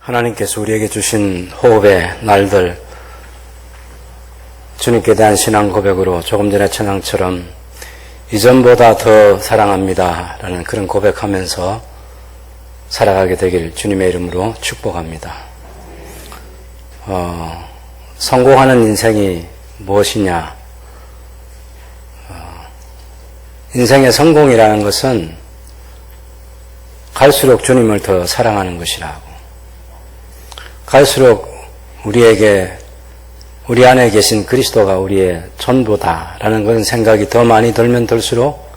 하나님께서 우리에게 주신 호흡의 날들, 주님께 대한 신앙 고백으로 조금 전에 찬양처럼 이전보다 더 사랑합니다 라는 그런 고백하면서 살아가게 되길 주님의 이름으로 축복합니다. 성공하는 인생이 무엇이냐? 인생의 성공이라는 것은 갈수록 주님을 더 사랑하는 것이라고, 갈수록 우리 안에 계신 그리스도가 우리의 전부다라는 그런 생각이 더 많이 들면 들수록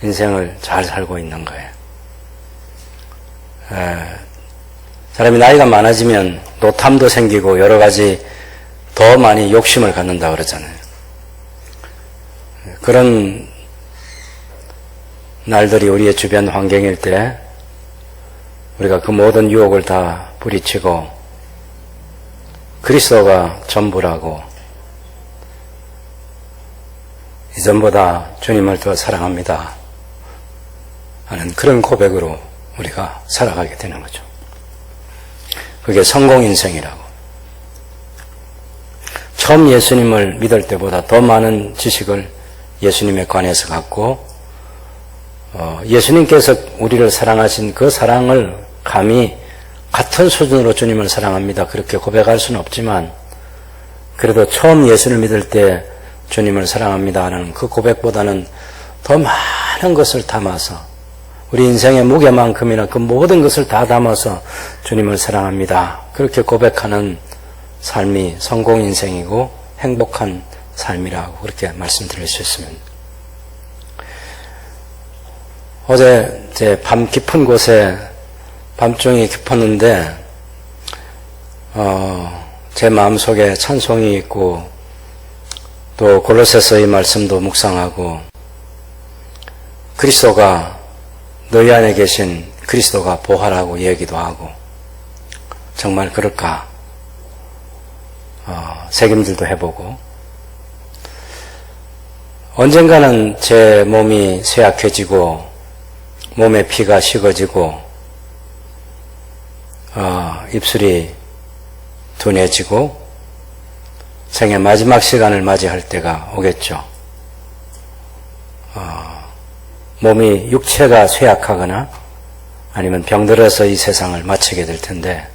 인생을 잘 살고 있는 거예요. 사람이 나이가 많아지면 노탐도 생기고 여러 가지 더 많이 욕심을 갖는다 그러잖아요. 그런 날들이 우리의 주변 환경일 때 우리가 그 모든 유혹을 다 뿌리치고 그리스도가 전부라고, 이전보다 주님을 더 사랑합니다 하는 그런 고백으로 우리가 살아가게 되는 거죠. 그게 성공인생이라고. 처음 예수님을 믿을 때보다 더 많은 지식을 예수님에 관해서 갖고, 예수님께서 우리를 사랑하신 그 사랑을 감히 같은 수준으로 주님을 사랑합니다 그렇게 고백할 수는 없지만, 그래도 처음 예수를 믿을 때 주님을 사랑합니다 하는 그 고백보다는 더 많은 것을 담아서, 우리 인생의 무게만큼이나 그 모든 것을 다 담아서 주님을 사랑합니다 그렇게 고백하는 삶이 성공인생이고 행복한 삶이라고 그렇게 말씀드릴 수 있습니다. 어제 제 밤 깊은 곳에, 밤중이 깊었는데 제 마음속에 찬송이 있고 또 골로새서의 말씀도 묵상하고, 그리스도가 너희 안에 계신 그리스도가 보화라고 얘기도 하고, 정말 그럴까 새김질도 해보고, 언젠가는 제 몸이 쇠약해지고 몸의 피가 식어지고 입술이 둔해지고 생의 마지막 시간을 맞이할 때가 오겠죠. 몸이, 육체가 쇠약하거나 아니면 병들어서 이 세상을 마치게 될 텐데,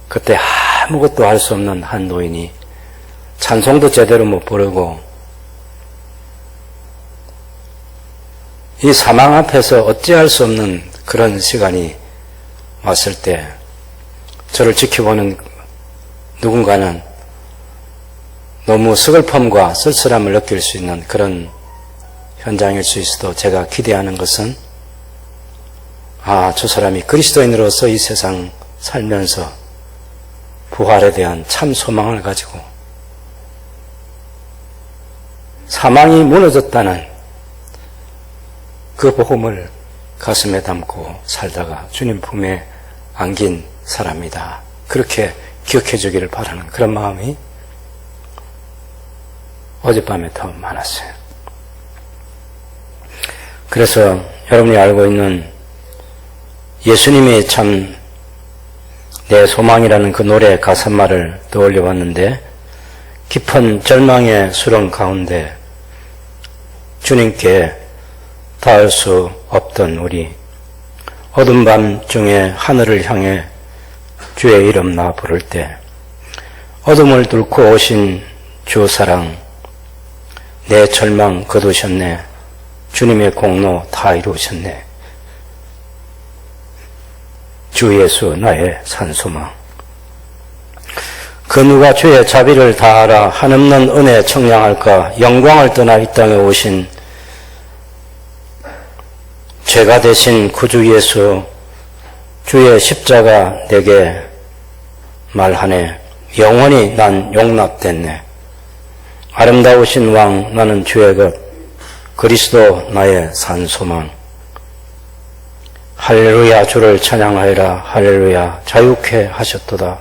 그때 아무것도 할 수 없는 한 노인이 찬송도 제대로 못 부르고 이 사망 앞에서 어찌할 수 없는 그런 시간이 왔을 때 저를 지켜보는 누군가는 너무 슬픔과 쓸쓸함을 느낄 수 있는 그런 현장일 수 있어도, 제가 기대하는 것은 저 사람이 그리스도인으로서 이 세상 살면서 부활에 대한 참 소망을 가지고 사망이 무너졌다는 그 복음을 가슴에 담고 살다가 주님 품에 안긴 사람이다, 그렇게 기억해 주기를 바라는 그런 마음이 어젯밤에 더 많았어요. 그래서 여러분이 알고 있는 예수님이 참 내 소망이라는 그 노래 가사말을 떠올려 봤는데, 깊은 절망의 수렁 가운데 주님께 닿을 수 없던 우리, 어두운 밤 중에 하늘을 향해 주의 이름 나 부를 때 어둠을 뚫고 오신 주 사랑, 내 절망 거두셨네, 주님의 공로 다 이루셨네, 주 예수 나의 산소망. 그 누가 주의 자비를 다하라, 한없는 은혜 청량할까, 영광을 떠나 이 땅에 오신 죄가 되신 구주 예수, 주의 십자가 내게 말하네, 영원히 난 용납됐네, 아름다우신 왕 나는 주의 것, 그리스도 나의 산소망. 할렐루야, 주를 찬양하여라. 할렐루야, 자유케 하셨도다.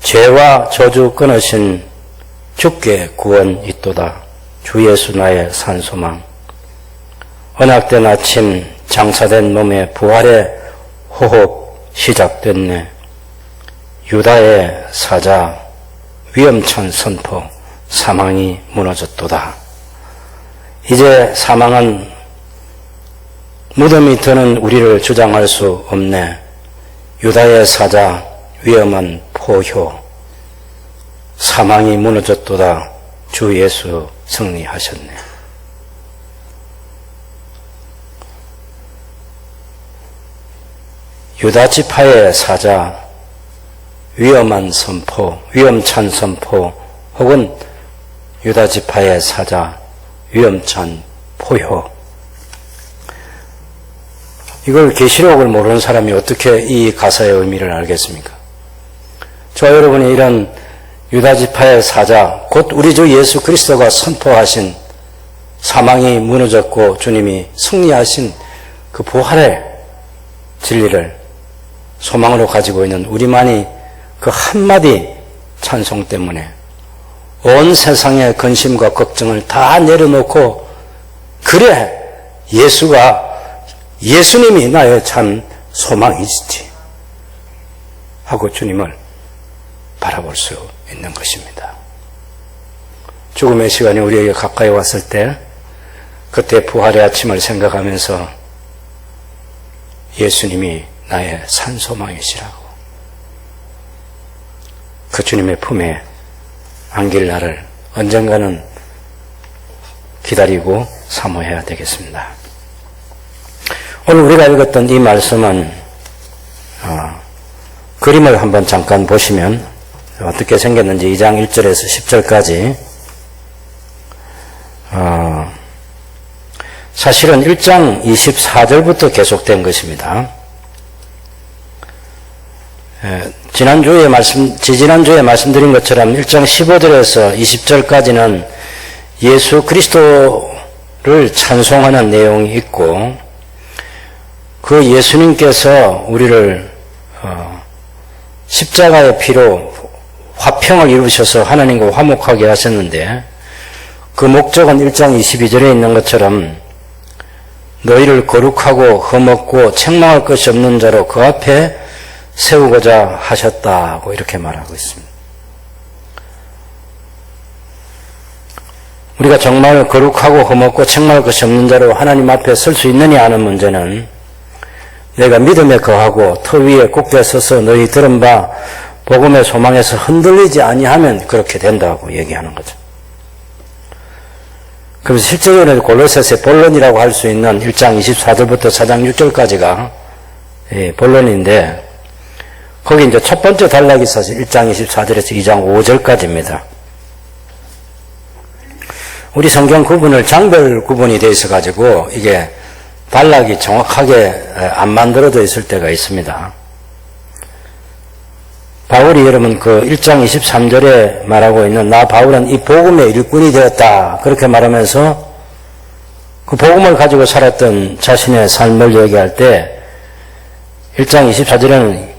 죄와 저주 끊으신 주께 구원 있도다. 주 예수 나의 산소망. 언약된 아침, 장사된 몸에 부활의 호흡 시작됐네. 유다의 사자 위험천 선포 사망이 무너졌도다. 이제 사망은 무덤이 드는 우리를 주장할 수 없네. 유다의 사자 위험한 포효 사망이 무너졌도다. 주 예수 승리하셨네. 유다 지파의 사자 위험한 선포, 위험찬 선포 혹은 유다 지파의 사자 위험찬 포효. 이걸 계시록을 모르는 사람이 어떻게 이 가사의 의미를 알겠습니까? 저와 여러분이 이런 유다 지파의 사자, 곧 우리 주 예수 그리스도가 선포하신 사망이 무너졌고 주님이 승리하신 그 부활의 진리를 소망으로 가지고 있는 우리만이 그 한마디 찬송 때문에 온 세상의 근심과 걱정을 다 내려놓고 그래 예수님이 나의 참 소망이시지 하고 주님을 바라볼 수 있는 것입니다. 죽음의 시간이 우리에게 가까이 왔을 때 그때 부활의 아침을 생각하면서 예수님이 나의 산소망이시라고 그 주님의 품에 안길 날을 언젠가는 기다리고 사모해야 되겠습니다. 오늘 우리가 읽었던 이 말씀은 그림을 한번 잠깐 보시면 어떻게 생겼는지 2장 1절에서 10절까지 사실은 1장 24절부터 계속된 것입니다. 지지난주에 말씀드린 것처럼 1장 15절에서 20절까지는 예수 그리스도를 찬송하는 내용이 있고 그 예수님께서 우리를 십자가의 피로 화평을 이루셔서 하나님과 화목하게 하셨는데 그 목적은 1장 22절에 있는 것처럼 너희를 거룩하고 흠없고 책망할 것이 없는 자로 그 앞에 세우고자 하셨다고 이렇게 말하고 있습니다. 우리가 정말 거룩하고 흠없고 책망할 것이 없는 자로 하나님 앞에 설 수 있느냐 하는 문제는 내가 믿음에 거하고 터 위에 굳게 서서 너희 들은 바 복음의 소망에서 흔들리지 아니하면 그렇게 된다고 얘기하는 거죠. 그래서 실제로는 골로새서의 본론이라고 할 수 있는 1장 24절부터 4장 6절까지가 본론인데 거기 이제 첫 번째 단락이 사실 1장 24절에서 2장 5절까지입니다. 우리 성경 구분을 장별 구분이 되어 있어 가지고 이게 단락이 정확하게 안 만들어져 있을 때가 있습니다. 바울이 여러분 그 1장 23절에 말하고 있는 나 바울은 이 복음의 일꾼이 되었다 그렇게 말하면서 그 복음을 가지고 살았던 자신의 삶을 얘기할 때 1장 24절에는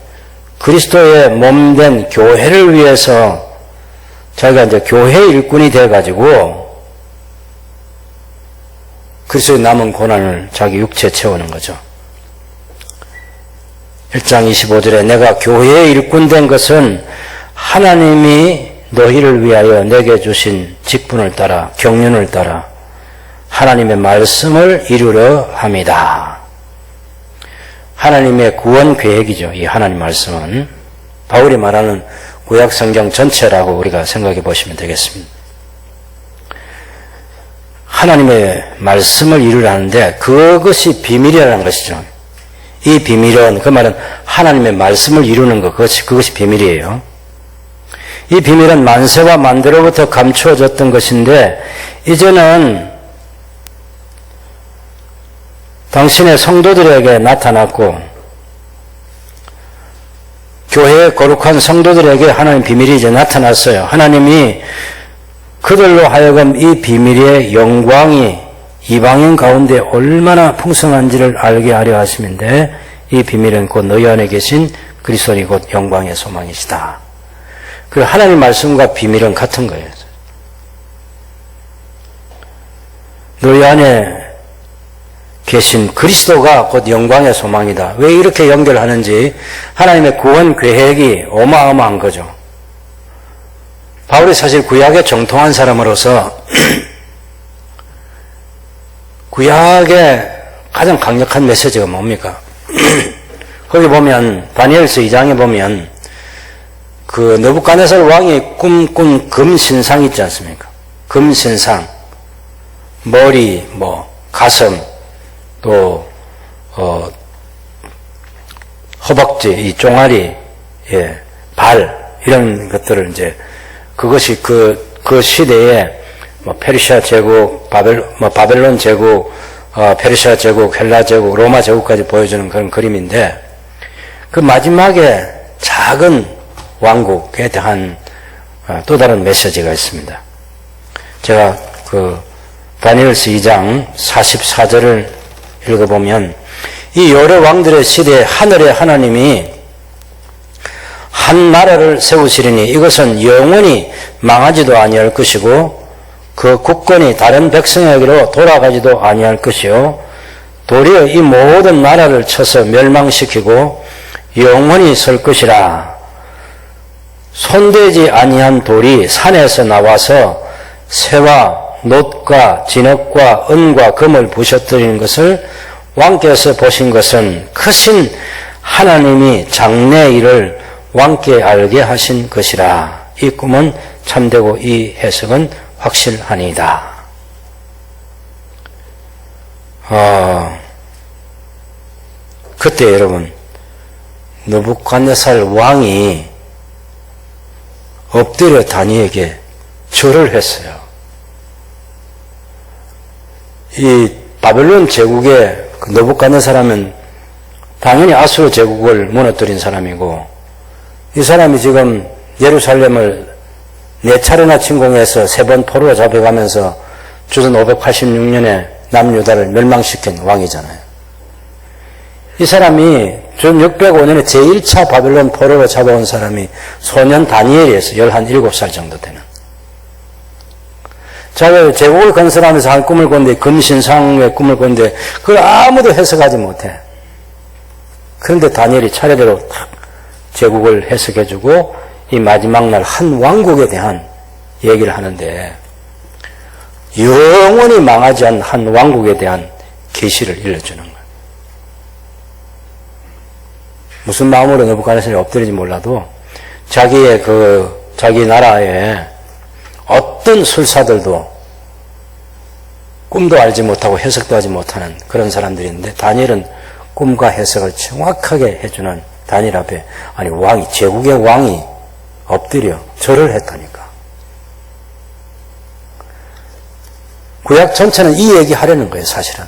그리스도의 몸된 교회를 위해서 자기가 이제 교회의 일꾼이 돼가지고 그리스도의 남은 고난을 자기 육체에 채우는 거죠. 1장 25절에 내가 교회의 일꾼 된 것은 하나님이 너희를 위하여 내게 주신 직분을 따라 경륜을 따라 하나님의 말씀을 이루려 함이다. 하나님의 구원 계획이죠. 이 하나님 말씀은 바울이 말하는 구약 성경 전체라고 우리가 생각해 보시면 되겠습니다. 하나님의 말씀을 이루려는데 그것이 비밀이라는 것이죠. 이 비밀은 그 말은 하나님의 말씀을 이루는 것 그것이 비밀이에요. 이 비밀은 만세와 만대로부터 감추어졌던 것인데 이제는 당신의 성도들에게 나타났고 교회의 거룩한 성도들에게 하나님 비밀이 이제 나타났어요. 하나님이 그들로 하여금 이 비밀의 영광이 이방인 가운데 얼마나 풍성한지를 알게 하려 하심인데 이 비밀은 곧 너희 안에 계신 그리스도니 곧 영광의 소망이시다. 그 하나님 말씀과 비밀은 같은 거예요. 너희 안에 계신 그리스도가 곧 영광의 소망이다. 왜 이렇게 연결하는지 하나님의 구원 계획이 어마어마한 거죠. 바울이 사실 구약에 정통한 사람으로서 구약의 가장 강력한 메시지가 뭡니까? 거기 보면 다니엘서 2장에 보면 그 느부갓네살 왕이 꿈꾼 금신상 있지 않습니까? 금신상, 머리, 가슴, 또 허벅지, 이 종아리, 발 이런 것들을 이제 그것이 그 시대에 페르시아 제국, 바벨론 제국, 페르시아 제국, 헬라 제국, 로마 제국까지 보여주는 그런 그림인데 그 마지막에 작은 왕국에 대한 또 다른 메시지가 있습니다. 제가 다니엘서 2장 44절을 읽어보면 이 여러 왕들의 시대에 하늘의 하나님이 한 나라를 세우시리니 이것은 영원히 망하지도 아니할 것이고 그 국권이 다른 백성에게로 돌아가지도 아니할 것이요 도리어 이 모든 나라를 쳐서 멸망시키고 영원히 설 것이라. 손대지 아니한 돌이 산에서 나와서 새와 놋과 진흙과 은과 금을 부셔뜨리는 것을 왕께서 보신 것은 크신 하나님이 장래 일을 왕께 알게 하신 것이라. 이 꿈은 참되고 이 해석은 확실하니이다. 그때 여러분 느부갓네살 왕이 엎드려 다니엘에게 절을 했어요. 이 바벨론 제국의 느부갓네살 하면 당연히 아수르 제국을 무너뜨린 사람이고 이 사람이 지금 예루살렘을 4차례나 침공해서 3번 포로로 잡혀가면서 주전 586년에 남유다를 멸망시킨 왕이잖아요. 이 사람이 전 605년에 제1차 바벨론 포로로 잡아온 사람이 소년 다니엘이었어요. 17살 정도 되는. 자기가 제국을 건설하면서 한 꿈을 꿨는데 금신상의 꿈을 꿨는데 그걸 아무도 해석하지 못해. 그런데 다니엘이 차례대로 탁 제국을 해석해주고 이 마지막 날 한 왕국에 대한 얘기를 하는데 영원히 망하지 않는 한 왕국에 대한 계시를 일러주는 거예요. 무슨 마음으로 느부갓네살이 엎드리지 몰라도 자기 나라에 어떤 술사들도 꿈도 알지 못하고 해석도 하지 못하는 그런 사람들인데 다니엘은 꿈과 해석을 정확하게 해주는 다니엘 앞에 제국의 왕이 엎드려 절을 했다니까. 구약 전체는 이 얘기 하려는 거예요, 사실은.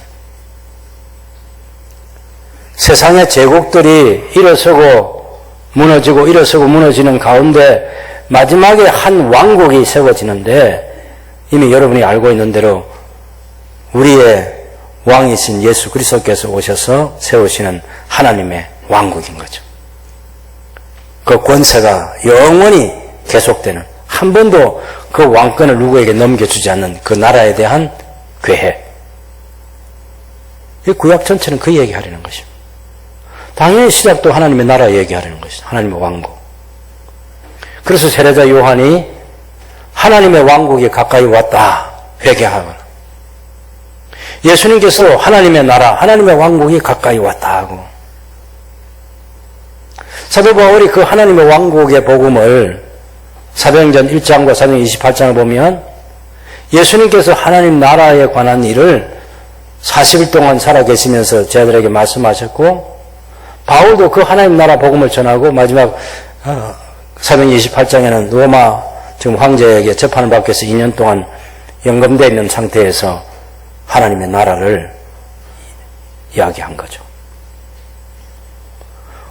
세상의 제국들이 일어서고 무너지는 가운데 마지막에 한 왕국이 세워지는데 이미 여러분이 알고 있는 대로 우리의 왕이신 예수 그리스도께서 오셔서 세우시는 하나님의 왕국인 거죠. 그 권세가 영원히 계속되는, 한 번도 그 왕권을 누구에게 넘겨주지 않는 그 나라에 대한 계획. 이 구약 전체는 그 얘기하려는 것입니다. 당연히 시작도 하나님의 나라 얘기하려는 것이죠. 하나님의 왕국. 그래서 세례자 요한이 하나님의 왕국이 가까이 왔다 회개하거나, 예수님께서 하나님의 나라, 하나님의 왕국이 가까이 왔다 하고, 사도 바울이 그 하나님의 왕국의 복음을 사도행전 1장과 사도행전 28장을 보면 예수님께서 하나님 나라에 관한 일을 40일 동안 살아계시면서 저희들에게 말씀하셨고, 바울도 그 하나님 나라 복음을 전하고 마지막 사도행전 28장에는 로마 지금 황제에게 재판을 받기 위해서 2년 동안 연금되어 있는 상태에서 하나님의 나라를 이야기한 거죠.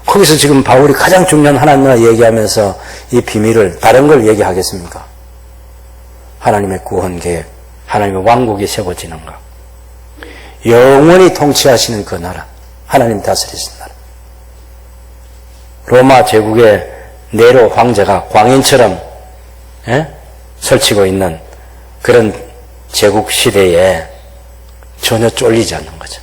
거기서 지금 바울이 가장 중요한 하나님 나라 얘기하면서 이 비밀을, 다른 걸 얘기하겠습니까? 하나님의 구원 계획, 하나님의 왕국이 세워지는 것, 영원히 통치하시는 그 나라, 하나님 다스리신 나라. 로마 제국의 네로 황제가 광인처럼 설치고 있는 그런 제국 시대에 전혀 쫄리지 않는 거죠.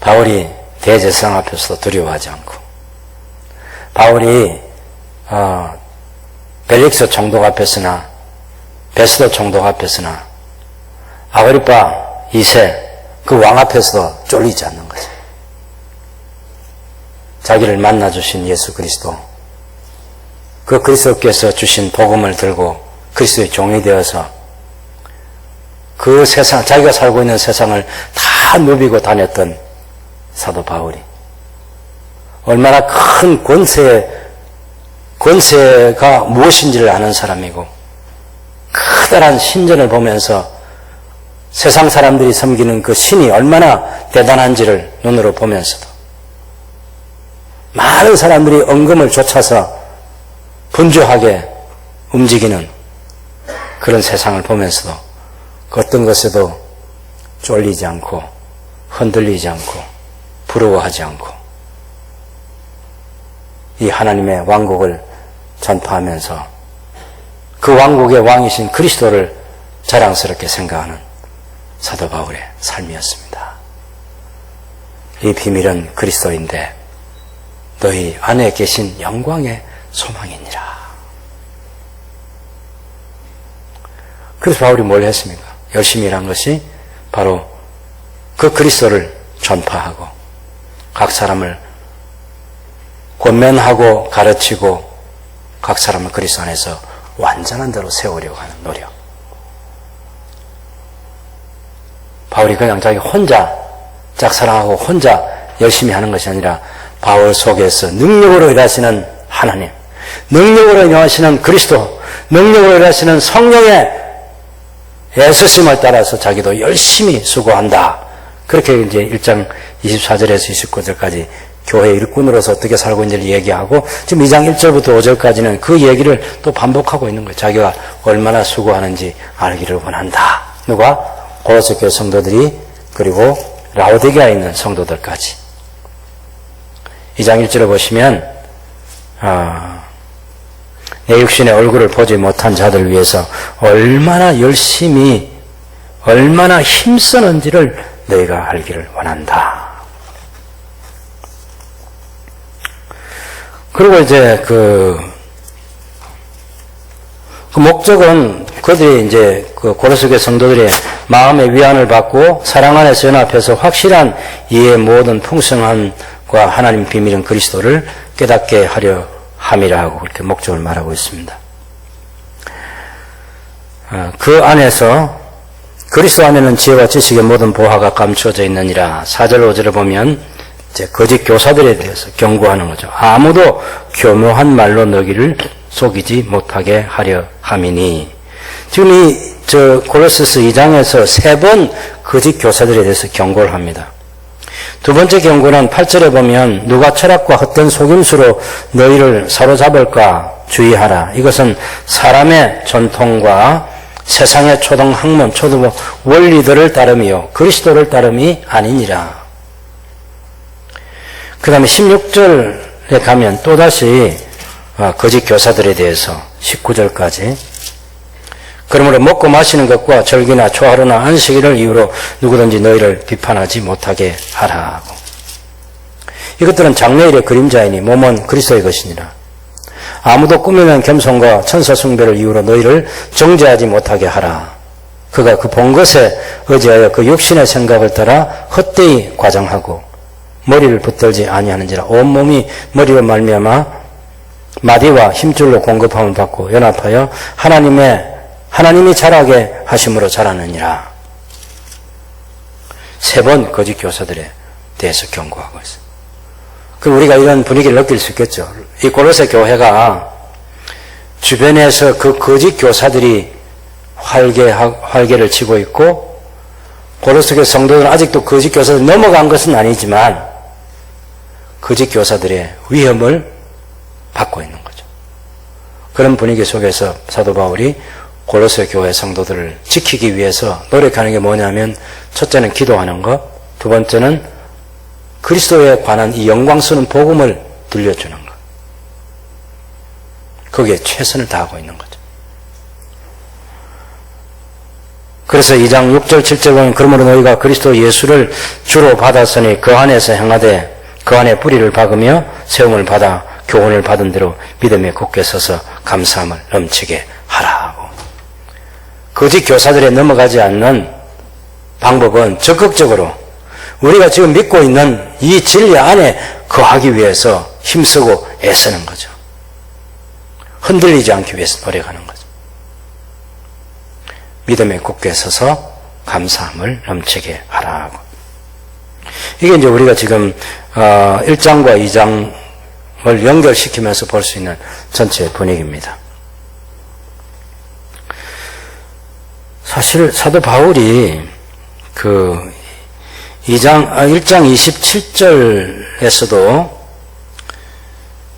바울이 대제사장 앞에서도 두려워하지 않고, 바울이 벨릭스 총독 앞에서나 베스도 총독 앞에서나 아그리파 2세 그 왕 앞에서도 쫄리지 않는 거죠. 자기를 만나주신 예수 그리스도, 그 그리스도께서 주신 복음을 들고 그리스도의 종이 되어서 그 세상, 자기가 살고 있는 세상을 다 누비고 다녔던 사도 바울이 얼마나 큰 권세가 무엇인지를 아는 사람이고, 커다란 신전을 보면서 세상 사람들이 섬기는 그 신이 얼마나 대단한지를 눈으로 보면서도 많은 사람들이 언금을 쫓아서 분주하게 움직이는 그런 세상을 보면서도 그 어떤 것에도 쫄리지 않고 흔들리지 않고 부러워하지 않고 이 하나님의 왕국을 전파하면서 그 왕국의 왕이신 그리스도를 자랑스럽게 생각하는 사도 바울의 삶이었습니다. 이 비밀은 그리스도인데 너희 안에 계신 영광의 소망이니라. 그래서 바울이 뭘 했습니까? 열심히 일한 것이 바로 그 그리스도를 전파하고 각 사람을 권면하고 가르치고 각 사람을 그리스도 안에서 완전한 대로 세우려고 하는 노력. 바울이 그냥 자기 혼자 짝사랑하고 혼자 열심히 하는 것이 아니라 바울 속에서 능력으로 일하시는 하나님, 능력으로 일하시는 그리스도, 능력으로 일하시는 성령의 애쓰심을 따라서 자기도 열심히 수고한다. 그렇게 이제 1장 24절에서 29절까지 교회 일꾼으로서 어떻게 살고 있는지를 얘기하고, 지금 2장 1절부터 5절까지는 그 얘기를 또 반복하고 있는 거예요. 자기가 얼마나 수고하는지 알기를 원한다. 누가? 고로새 교회 성도들이, 그리고 라오디게아에 있는 성도들까지. 2장 1절을 보시면 내 육신의 얼굴을 보지 못한 자들 위해서 얼마나 열심히 얼마나 힘쓰는지를 너희가 알기를 원한다. 그리고 이제 그 목적은 그들이 이제 그 고로새 교회 성도들의 마음의 위안을 받고 사랑 안에서 연합해서 확실한 이해의 모든 풍성함과 하나님 비밀은 그리스도를 깨닫게 하려 함이라 하고 그렇게 목적을 말하고 있습니다. 그 안에서 그리스도 안에는 지혜와 지식의 모든 보화가 감추어져 있느니라. 4절 5절을 보면 이제 거짓 교사들에 대해서 경고하는 거죠. 아무도 교묘한 말로 너희를 속이지 못하게 하려 함이니. 지금 이 골로새서 2장에서 3번 거짓 교사들에 대해서 경고를 합니다. 두 번째 경고는 8절에 보면 누가 철학과 헛된 속임수로 너희를 사로잡을까 주의하라. 이것은 사람의 전통과 세상의 초등 학문, 초등 원리들을 따름이요 그리스도를 따름이 아니니라. 그 다음에 16절에 가면 또다시 거짓 교사들에 대해서 19절까지 그러므로 먹고 마시는 것과 절기나 초하루나 안식일을 이유로 누구든지 너희를 비판하지 못하게 하라. 이것들은 장래일의 그림자이니 몸은 그리스도의 것이니라. 아무도 꾸미는 겸손과 천사 숭배를 이유로 너희를 정죄하지 못하게 하라. 그가 그 본 것에 의지하여 그 육신의 생각을 따라 헛되이 과장하고 머리를 붙들지 아니하는지라. 온몸이 머리로 말미암아 마디와 힘줄로 공급함을 받고 연합하여 하나님이 자라게 하심으로 자라느니라. 3번 거짓 교사들에 대해서 경고하고 있어요. 그럼 우리가 이런 분위기를 느낄 수 있겠죠. 이 골로새 교회가 주변에서 그 거짓 교사들이 활개를 치고 있고 골로새 교회 성도들은 아직도 거짓 교사들 넘어간 것은 아니지만 거짓 교사들의 위험을 받고 있는 거죠. 그런 분위기 속에서 사도 바울이 골로새 교회 성도들을 지키기 위해서 노력하는 게 뭐냐면 첫째는 기도하는 것, 두 번째는 그리스도에 관한 이 영광스러운 복음을 들려주는 것. 거기에 최선을 다하고 있는 거죠. 그래서 2장 6절 7절 보면 그러므로 너희가 그리스도 예수를 주로 받았으니 그 안에서 행하되 그 안에 뿌리를 박으며 세움을 받아 교훈을 받은 대로 믿음에 굳게 서서 감사함을 넘치게 하라고. 거짓 교사들에 넘어가지 않는 방법은 적극적으로 우리가 지금 믿고 있는 이 진리 안에 거하기 위해서 힘쓰고 애쓰는 거죠. 흔들리지 않기 위해서 노력하는 거죠. 믿음에 굳게 서서 감사함을 넘치게 하라고. 이게 이제 우리가 지금 1장과 2장을 연결시키면서 볼 수 있는 전체 분위기입니다. 사실 사도 바울이 그 1장 27절에서도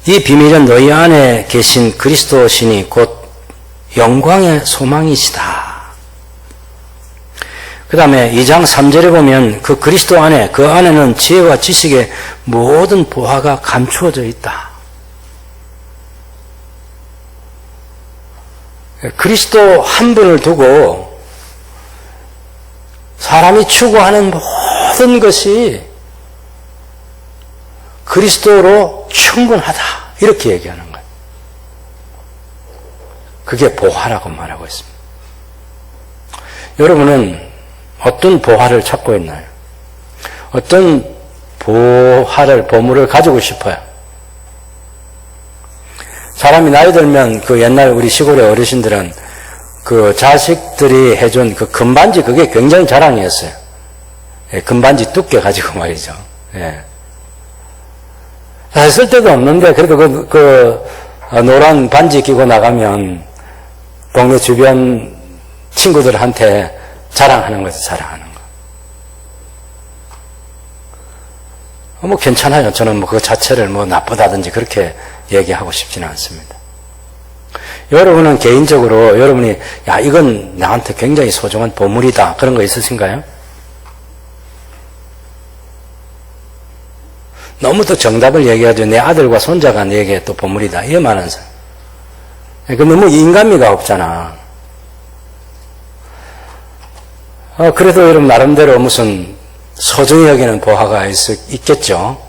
이 비밀은 너희 안에 계신 그리스도시니 곧 영광의 소망이시다. 그 다음에 2장 3절에 보면 그 그리스도 안에, 그 안에는 지혜와 지식의 모든 보화가 감추어져 있다. 그리스도 한 분을 두고 사람이 추구하는 모든 것이 그리스도로 충분하다. 이렇게 얘기하는 거예요. 그게 보화라고 말하고 있습니다. 여러분은 어떤 보화를 찾고 있나요? 어떤 보물을 가지고 싶어요? 사람이 나이 들면 그 옛날 우리 시골의 어르신들은 그 자식들이 해준 그 금반지 그게 굉장히 자랑이었어요. 예, 금반지 두께 가지고 말이죠. 예. 사실 쓸 데도 없는데 그래도 그 노란 반지 끼고 나가면 동네 주변 친구들한테 자랑하는 거죠. 자랑하는 거. 뭐 괜찮아요. 저는 뭐 그 자체를 뭐 나쁘다든지 그렇게 얘기하고 싶지는 않습니다. 여러분은 개인적으로 여러분이 야 이건 나한테 굉장히 소중한 보물이다 그런 거 있으신가요? 너무 또 정답을 얘기하죠. 내 아들과 손자가 내게 또 보물이다 이게 많은 사람. 그 너무 인간미가 없잖아. 그래도 여러분 나름대로 무슨 소중히 여기는 보화가 있겠죠.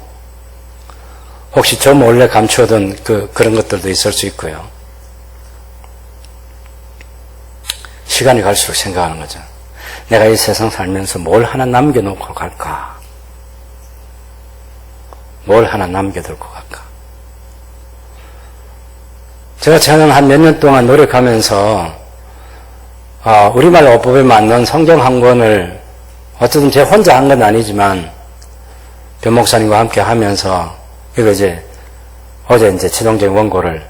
혹시 저 몰래 감추어둔 그런 것들도 있을 수 있고요. 시간이 갈수록 생각하는 거죠. 내가 이 세상 살면서 뭘 하나 남겨놓고 갈까? 뭘 하나 남겨둘고 갈까? 제가 지난 한 몇 년 동안 노력하면서 우리말 어법에 맞는 성경 한 권을 어쨌든 제 혼자 한 건 아니지만 변 목사님과 함께 하면서 이거 어제 최종적인 원고를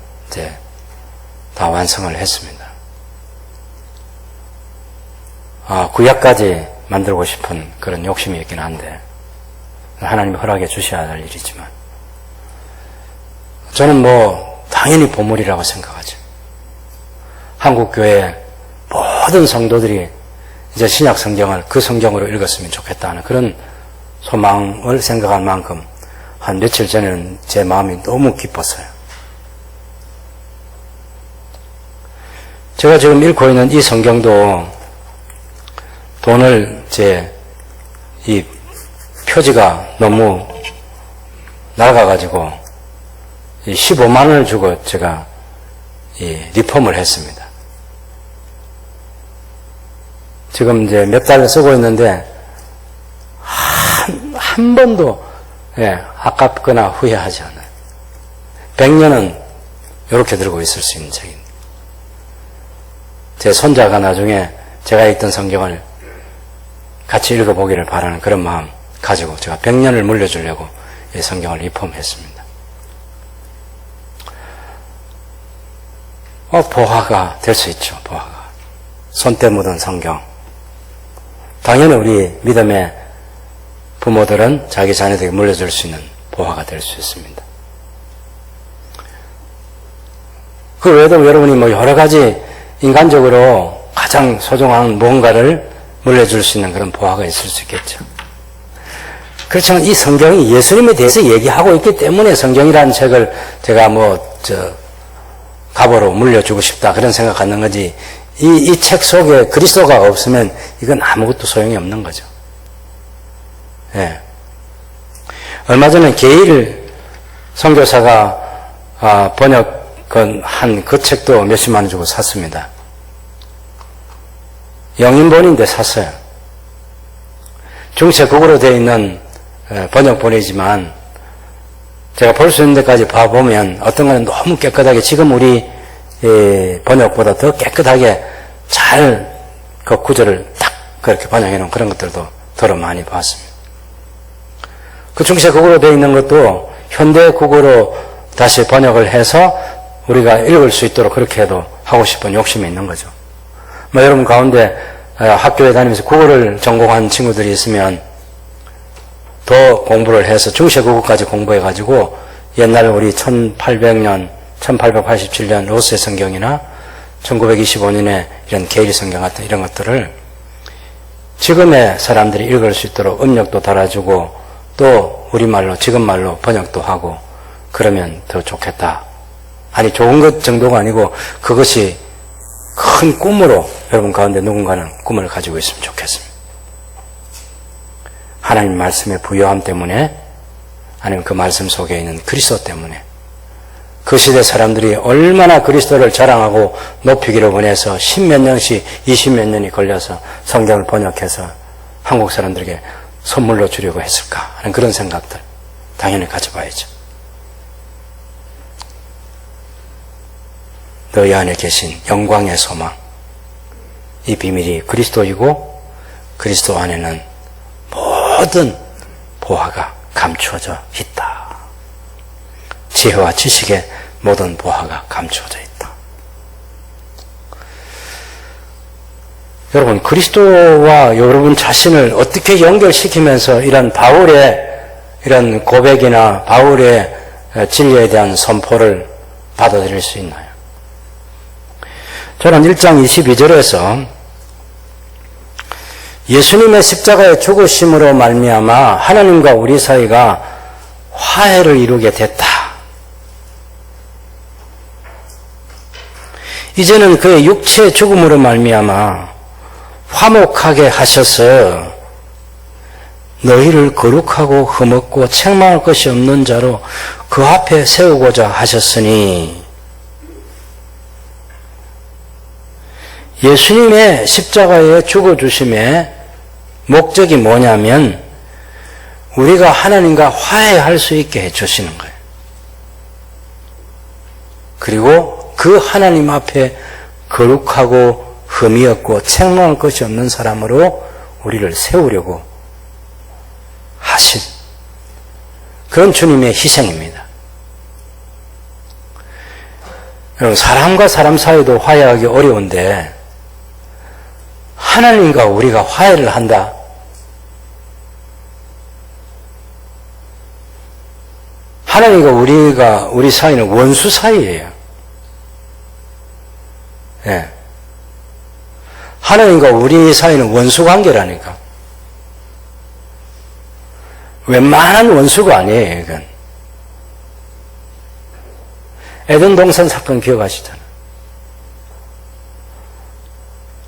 다 완성을 했습니다. 구약까지 만들고 싶은 그런 욕심이 있긴 한데 하나님이 허락해 주셔야 할 일이지만 저는 뭐 당연히 보물이라고 생각하죠. 한국교회 모든 성도들이 이제 신약 성경을 그 성경으로 읽었으면 좋겠다는 그런 소망을 생각할 만큼 한 며칠 전에는 제 마음이 너무 기뻤어요. 제가 지금 읽고 있는 이 성경도 돈을 이 표지가 너무 낡아가지고 15만 원을 주고 제가 리폼을 했습니다. 지금 몇 달 쓰고 있는데 한 번도 아깝거나 후회하지 않아요. 100년은 이렇게 들고 있을 수 있는 책입니다. 제 손자가 나중에 제가 읽던 성경을 같이 읽어보기를 바라는 그런 마음 가지고 제가 100년을 물려주려고 이 성경을 리폼했습니다. 보화가 될 수 있죠. 보화가. 손때 묻은 성경. 당연히 우리 믿음의 부모들은 자기 자녀들에게 물려줄 수 있는 보화가 될 수 있습니다. 그 외에도 여러분이 뭐 여러 가지 인간적으로 가장 소중한 무언가를 물려줄 수 있는 그런 보화가 있을 수 있겠죠. 그렇지만 이 성경이 예수님에 대해서 얘기하고 있기 때문에 성경이라는 책을 제가 갑으로 물려주고 싶다 그런 생각 갖는 거지 이 책 속에 그리스도가 없으면 이건 아무것도 소용이 없는 거죠. 예. 얼마 전에 게일 선교사가 번역한 그 책도 몇십만 원 주고 샀습니다. 영인본인데 샀어요. 중세국어로 되어 있는 번역본이지만 제가 볼 수 있는 데까지 봐보면 어떤 거는 너무 깨끗하게 지금 우리 번역보다 더 깨끗하게 잘 그 구절을 딱 그렇게 번역해 놓은 그런 것들도 더러 많이 봤습니다. 그 중세국어로 되어 있는 것도 현대국어로 다시 번역을 해서 우리가 읽을 수 있도록 그렇게 해도 하고 싶은 욕심이 있는 거죠. 뭐 여러분 가운데 학교에 다니면서 국어를 전공한 친구들이 있으면 더 공부를 해서 중세국어까지 공부해가지고 옛날 우리 1800년, 1887년 로스의 성경이나 1925년에 이런 게일 성경 같은 이런 것들을 지금의 사람들이 읽을 수 있도록 음력도 달아주고 또 우리말로 지금 말로 번역도 하고 그러면 더 좋겠다. 아니 좋은 것 정도가 아니고 그것이 큰 꿈으로 여러분 가운데 누군가는 꿈을 가지고 있으면 좋겠습니다. 하나님 말씀의 부요함 때문에 아니면 그 말씀 속에 있는 그리스도 때문에 그 시대 사람들이 얼마나 그리스도를 자랑하고 높이기를 원해서 10몇 년씩 20몇 년이 걸려서 성경을 번역해서 한국 사람들에게 선물로 주려고 했을까 하는 그런 생각들 당연히 가져봐야죠. 너희 안에 계신 영광의 소망, 이 비밀이 그리스도이고 그리스도 안에는 모든 보화가 감추어져 있다. 지혜와 지식의 모든 보화가 감추어져 있다. 여러분, 그리스도와 여러분 자신을 어떻게 연결시키면서 이런 바울의 이런 고백이나 바울의 진리에 대한 선포를 받아들일 수 있나요? 저는 1장 22절에서 예수님의 십자가의 죽으심으로 말미암아 하나님과 우리 사이가 화해를 이루게 됐다. 이제는 그의 육체의 죽음으로 말미암아 화목하게 하셔서 너희를 거룩하고 흠없고 책망할 것이 없는 자로 그 앞에 세우고자 하셨으니 예수님의 십자가에 죽어주심의 목적이 뭐냐면 우리가 하나님과 화해할 수 있게 해주시는 거예요. 그리고 그 하나님 앞에 거룩하고 흠이 없고 책망할 것이 없는 사람으로 우리를 세우려고 하신 그런 주님의 희생입니다. 여러분, 사람과 사람 사이도 화해하기 어려운데 하나님과 우리가 화해를 한다? 하나님과 우리 사이는 원수 사이예요. 예. 하나님과 우리 사이는 원수 관계라니까. 웬만한 원수가 아니에요, 이건. 에덴 동산 사건 기억하시잖아요.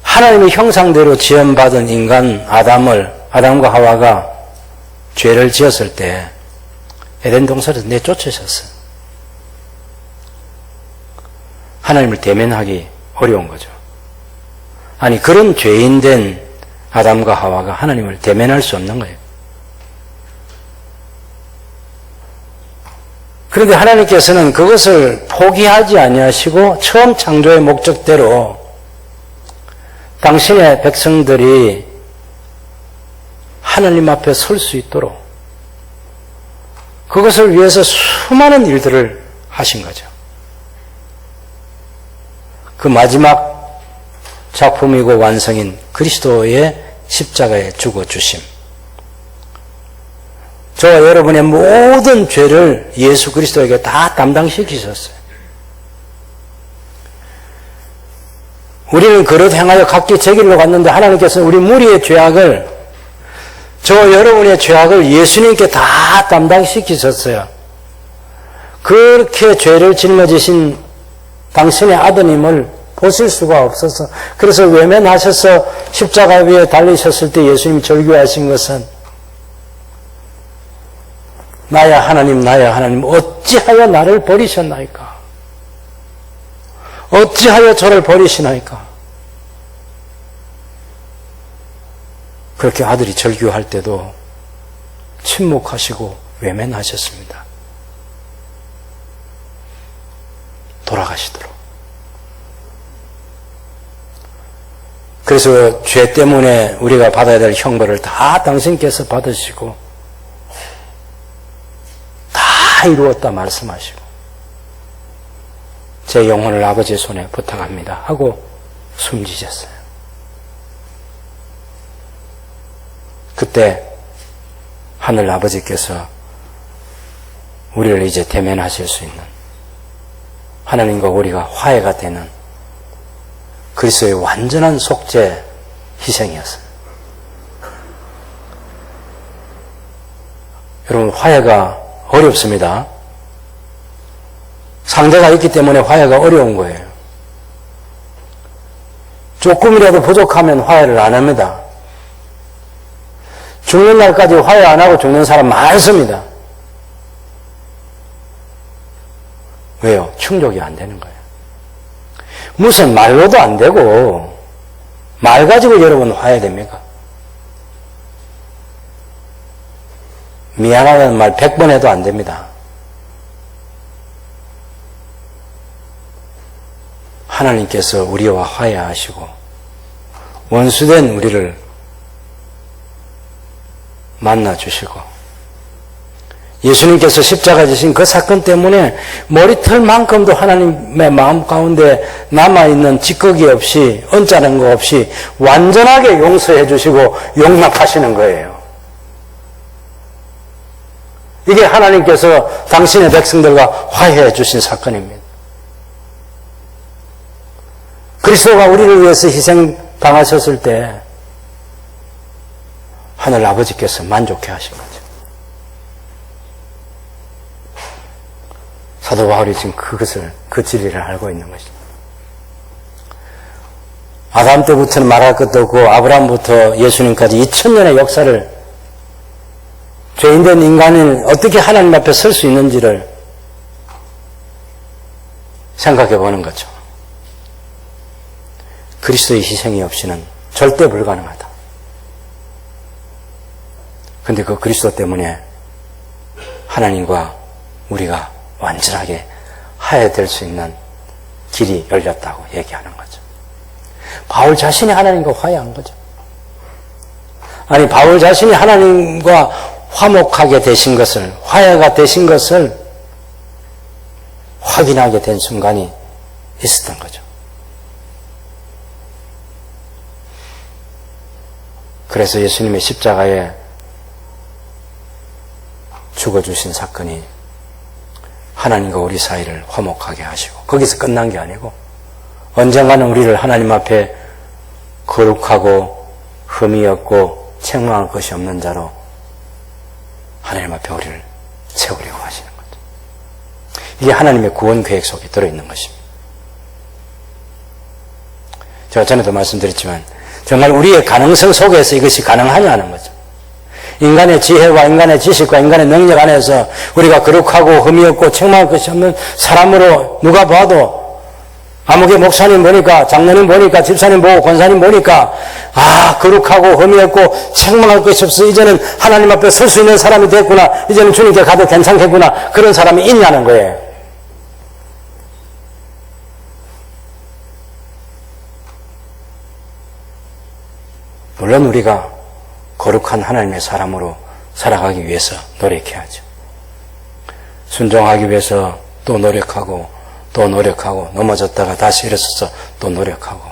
하나님의 형상대로 지음받은 인간 아담과 하와가 죄를 지었을 때 에덴 동산에서 내쫓으셨어요. 하나님을 대면하기 어려운 거죠. 아니, 그런 죄인된 아담과 하와가 하나님을 대면할 수 없는 거예요. 그런데 하나님께서는 그것을 포기하지 아니하시고 처음 창조의 목적대로 당신의 백성들이 하나님 앞에 설 수 있도록 그것을 위해서 수많은 일들을 하신 거죠. 그 마지막 작품이고 완성인 그리스도의 십자가에 죽어주심. 저와 여러분의 모든 죄를 예수 그리스도에게 다 담당시키셨어요. 우리는 그릇 행하여 각기 제 길로 갔는데 하나님께서는 우리 무리의 죄악을, 저와 여러분의 죄악을 예수님께 다 담당시키셨어요. 그렇게 죄를 짊어지신 당신의 아드님을 보실 수가 없어서. 그래서 외면하셔서 십자가 위에 달리셨을 때 예수님이 절규하신 것은 나야 하나님 어찌하여 나를 버리셨나이까? 어찌하여 저를 버리시나이까? 그렇게 아들이 절규할 때도 침묵하시고 외면하셨습니다. 돌아가시도록. 그래서 죄 때문에 우리가 받아야 될 형벌을 다 당신께서 받으시고 다 이루었다 말씀하시고 제 영혼을 아버지의 손에 부탁합니다 하고 숨지셨어요. 그때 하늘 아버지께서 우리를 이제 대면하실 수 있는, 하나님과 우리가 화해가 되는 그리스도의 완전한 속죄 희생이었어요. 여러분, 화해가 어렵습니다. 상대가 있기 때문에 화해가 어려운 거예요. 조금이라도 부족하면 화해를 안 합니다. 죽는 날까지 화해 안 하고 죽는 사람 많습니다. 왜요? 충족이 안 되는 거예요. 무슨 말로도 안 되고, 말 가지고 여러분 화해됩니까? 미안하다는 말 100번 해도 안 됩니다. 하나님께서 우리와 화해하시고 원수된 우리를 만나주시고 예수님께서 십자가 지신 그 사건 때문에 머리털만큼도 하나님의 마음 가운데 남아있는 찌꺼기 없이 언짢은 거 없이 완전하게 용서해 주시고 용납하시는 거예요. 이게 하나님께서 당신의 백성들과 화해해 주신 사건입니다. 그리스도가 우리를 위해서 희생당하셨을 때 하늘 아버지께서 만족해 하신 거죠. 사도 바울이 지금 그 진리를 알고 있는 것입니다. 아담 때부터는 말할 것도 없고 아브라함부터 예수님까지 2000년의 역사를 죄인된 인간은 어떻게 하나님 앞에 설 수 있는지를 생각해 보는 거죠. 그리스도의 희생이 없이는 절대 불가능하다. 근데 그 그리스도 때문에 하나님과 우리가 완전하게 화해될 수 있는 길이 열렸다고 얘기하는 거죠. 바울 자신이 하나님과 화해한 거죠. 아니, 바울 자신이 하나님과 화목하게 되신 것을, 화해가 되신 것을 확인하게 된 순간이 있었던 거죠. 그래서 예수님의 십자가에 죽어주신 사건이 하나님과 우리 사이를 화목하게 하시고 거기서 끝난 게 아니고 언젠가는 우리를 하나님 앞에 거룩하고 흠이 없고 책망할 것이 없는 자로 하나님 앞에 우리를 세우려고 하시는 거죠. 이게 하나님의 구원 계획 속에 들어있는 것입니다. 제가 전에도 말씀드렸지만 정말 우리의 가능성 속에서 이것이 가능하냐 하는 거죠. 인간의 지혜와 인간의 지식과 인간의 능력 안에서 우리가 거룩하고 흠이 없고 책망할 것이 없는 사람으로 누가 봐도 아무개 목사님 보니까 장로님 보니까 집사님 보고 권사님 보니까 거룩하고 흠이 없고 책망할 것이 없어 이제는 하나님 앞에 설 수 있는 사람이 됐구나, 이제는 주님께 가도 괜찮겠구나, 그런 사람이 있냐는 거예요. 물론 우리가 거룩한 하나님의 사람으로 살아가기 위해서 노력해야죠. 순종하기 위해서 또 노력하고 또 노력하고 넘어졌다가 다시 일어서서 또 노력하고.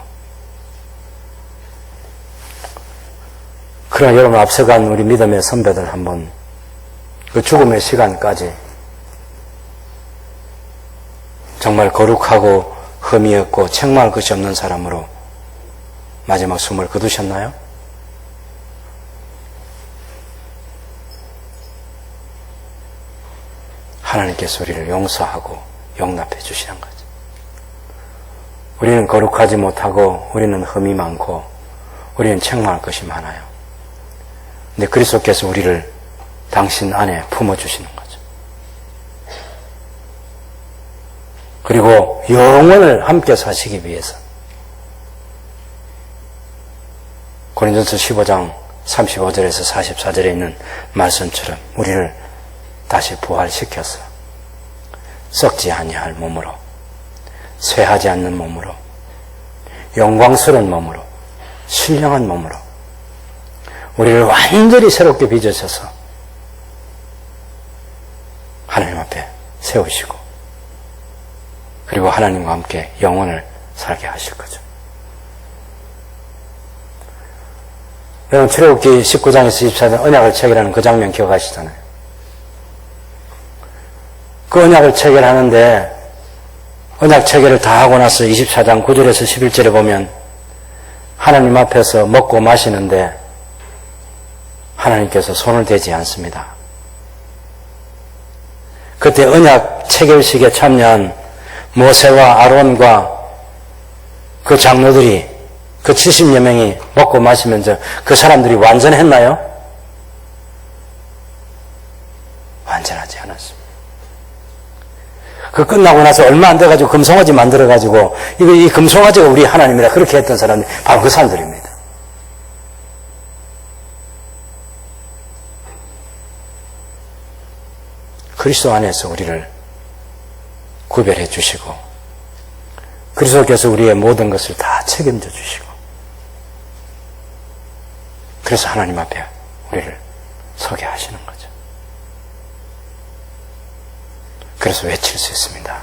그러나 여러분, 앞서간 우리 믿음의 선배들 한번 그 죽음의 시간까지 정말 거룩하고 흠이 없고 책망할 것이 없는 사람으로 마지막 숨을 거두셨나요? 하나님께서 우리를 용서하고 용납해 주시는 거죠. 우리는 거룩하지 못하고 우리는 흠이 많고 우리는 책망할 것이 많아요. 근데 그리스도께서 우리를 당신 안에 품어주시는 거죠. 그리고 영원을 함께 사시기 위해서 고린도서 15장 35절에서 44절에 있는 말씀처럼 우리를 다시 부활시켜서 썩지 아니할 몸으로, 쇠하지 않는 몸으로, 영광스러운 몸으로, 신령한 몸으로 우리를 완전히 새롭게 빚으셔서 하나님 앞에 세우시고 그리고 하나님과 함께 영원을 살게 하실 거죠. 여러분 출애굽기 19장에서 24장 언약을 체결하는 그 장면 기억하시잖아요. 그 언약을 체결하는데 언약 체결을 다 하고 나서 24장 9절에서 11절에 보면 하나님 앞에서 먹고 마시는데 하나님께서 손을 대지 않습니다. 그때 언약 체결식에 참여한 모세와 아론과 그 장로들이 그 70여 명이 먹고 마시면서 그 사람들이 완전했나요? 완전하지 않았습니다. 그 끝나고 나서 얼마 안 돼가지고 금송아지 만들어가지고 이 금송아지가 우리 하나님이라 그렇게 했던 사람들이 바로 그 사람들입니다. 그리스도 안에서 우리를 구별해 주시고 그리스도께서 우리의 모든 것을 다 책임져 주시고 그래서 하나님 앞에 우리를 서게 하시는 거죠. 그래서 외칠 수 있습니다.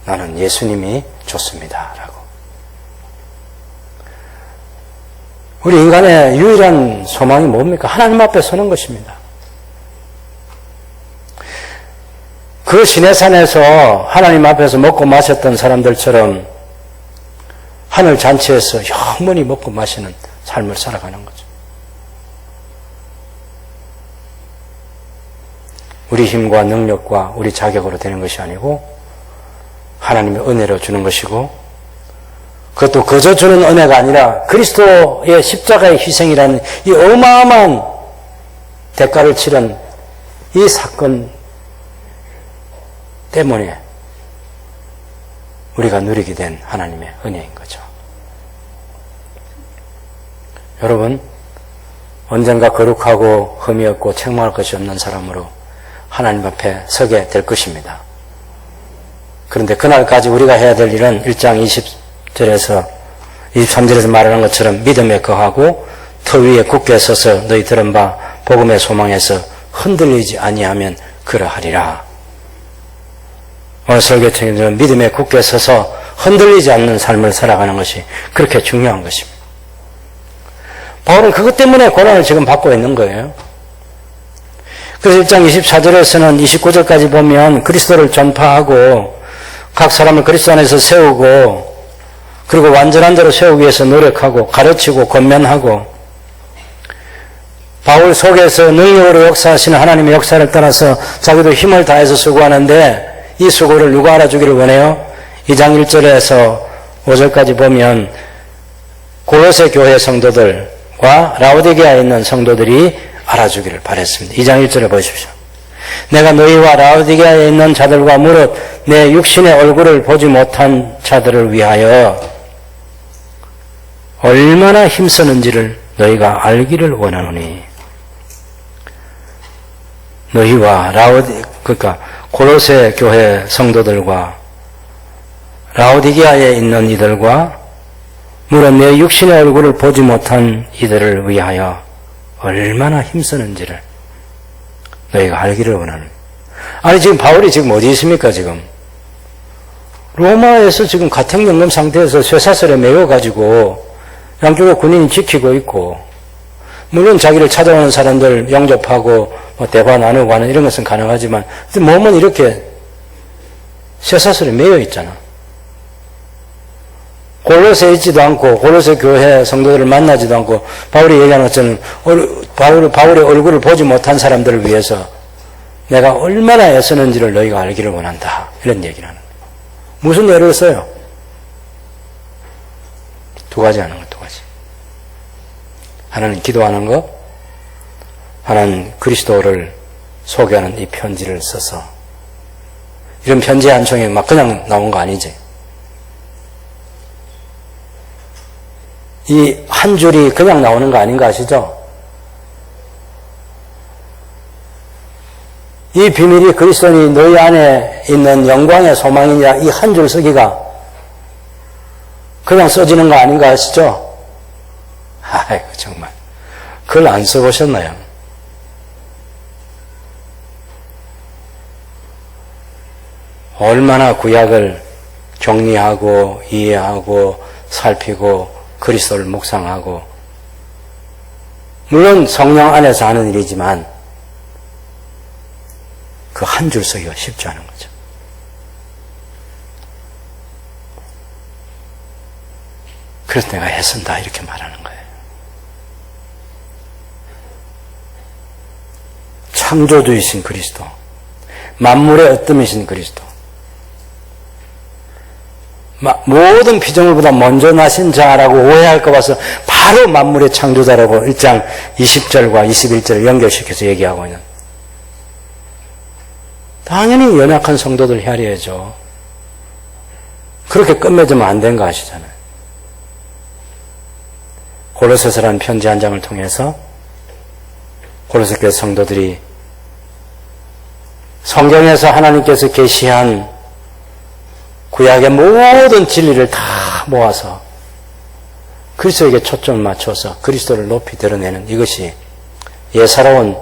나는 예수님이 좋습니다. 라고. 우리 인간의 유일한 소망이 뭡니까? 하나님 앞에 서는 것입니다. 그 시내산에서 하나님 앞에서 먹고 마셨던 사람들처럼 하늘 잔치에서 영원히 먹고 마시는 삶을 살아가는 거죠. 우리 힘과 능력과 우리 자격으로 되는 것이 아니고 하나님의 은혜로 주는 것이고 그것도 그저 주는 은혜가 아니라 그리스도의 십자가의 희생이라는 이 어마어마한 대가를 치른 이 사건 때문에 우리가 누리게 된 하나님의 은혜인 거죠. 여러분, 언젠가 거룩하고 흠이 없고 책망할 것이 없는 사람으로 하나님 앞에 서게 될 것입니다. 그런데 그날까지 우리가 해야 될 일은 1장 20절에서 23절에서 말하는 것처럼 믿음에 거하고 터 위에 굳게 서서 너희 들은 바 복음의 소망에서 흔들리지 아니하면 그러하리라. 오늘 설교처럼 믿음에 굳게 서서 흔들리지 않는 삶을 살아가는 것이 그렇게 중요한 것입니다. 바울은 그것 때문에 고난을 지금 받고 있는 거예요. 그래서 1장 24절에서는 29절까지 보면 그리스도를 전파하고 각 사람을 그리스도 안에서 세우고 그리고 완전한 자로 세우기 위해서 노력하고 가르치고 권면하고 바울 속에서 능력으로 역사하시는 하나님의 역사를 따라서 자기도 힘을 다해서 수고하는데 이 수고를 누가 알아주기를 원해요? 2장 1절에서 5절까지 보면 골로새 교회 성도들과 라오디게아에 있는 성도들이 알아주기를 바랬습니다. 2장 1절에 보십시오. 내가 너희와 라오디게아에 있는 자들과 무릇 내 육신의 얼굴을 보지 못한 자들을 위하여 얼마나 힘쓰는지를 너희가 알기를 원하노니 너희와 그러니까 골로새 교회 성도들과 라오디게아에 있는 이들과 물론 내 육신의 얼굴을 보지 못한 이들을 위하여 얼마나 힘쓰는지를 너희가 알기를 원하는. 아니 지금 바울이 지금 어디 있습니까 지금? 로마에서 지금 가택연금 상태에서 쇠사슬에 매여가지고 양쪽에 군인이 지키고 있고 물론 자기를 찾아오는 사람들 영접하고 뭐 대화 나누고 하는 이런 것은 가능하지만 몸은 이렇게 쇠사슬에 매여 있잖아. 골로새에 있지도 않고 골로새 교회 성도들을 만나지도 않고 바울이 얘기하는 것처럼 바울의 얼굴을 보지 못한 사람들을 위해서 내가 얼마나 애쓰는지를 너희가 알기를 원한다. 이런 얘기를 하는 거예요. 무슨 예를 써요? 두 가지 하는 거, 두 가지. 하나는 기도하는 거, 하나는 그리스도를 소개하는 이 편지를 써서. 이런 편지 한 총이 막 그냥 나온 거 아니지. 이 한 줄이 그냥 나오는 거 아닌 거 아시죠? 이 비밀이 그리스도니 너희 안에 있는 영광의 소망이냐, 이 한 줄 쓰기가 그냥 써지는 거 아닌 거 아시죠? 아이고, 정말. 글 안 써보셨나요? 얼마나 구약을 정리하고 이해하고 살피고 그리스도를 묵상하고, 물론 성령 안에서 하는 일이지만 그 한 줄 쓰기가 쉽지 않은 거죠. 그래서 내가 애쓴다 이렇게 말하는 거예요. 창조주이신 그리스도, 만물의 어뜸이신 그리스도, 모든 피조물보다 먼저 나신 자라고 오해할까 봐서 바로 만물의 창조자라고 1장 20절과 21절을 연결시켜서 얘기하고 있는. 당연히 연약한 성도들 헤아려야죠. 그렇게 끝맺으면 안 된 거 아시잖아요. 골로새서라는 편지 한 장을 통해서 골로새 교회 성도들이 성경에서 하나님께서 계시한 구약의 모든 진리를 다 모아서 그리스도에게 초점을 맞춰서 그리스도를 높이 드러내는, 이것이 예사로운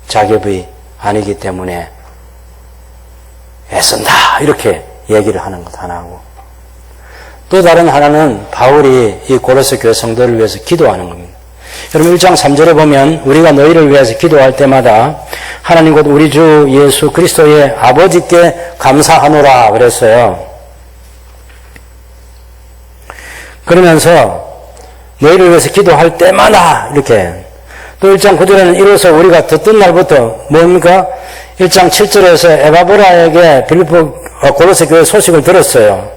자격이 아니기 때문에 애쓴다 이렇게 얘기를 하는 것 하나고, 또 다른 하나는 바울이 이 고로새 교회 성도를 위해서 기도하는 겁니다. 여러분 1장 3절에 보면 우리가 너희를 위해서 기도할 때마다 하나님 곧 우리 주 예수 그리스도의 아버지께 감사하노라 그랬어요. 그러면서 너희를 위해서 기도할 때마다 이렇게, 또 1장 9절에는 이로써 우리가 듣던 날부터 뭡니까? 1장 7절에서 에바브라에게 고로새 교회 소식을 들었어요.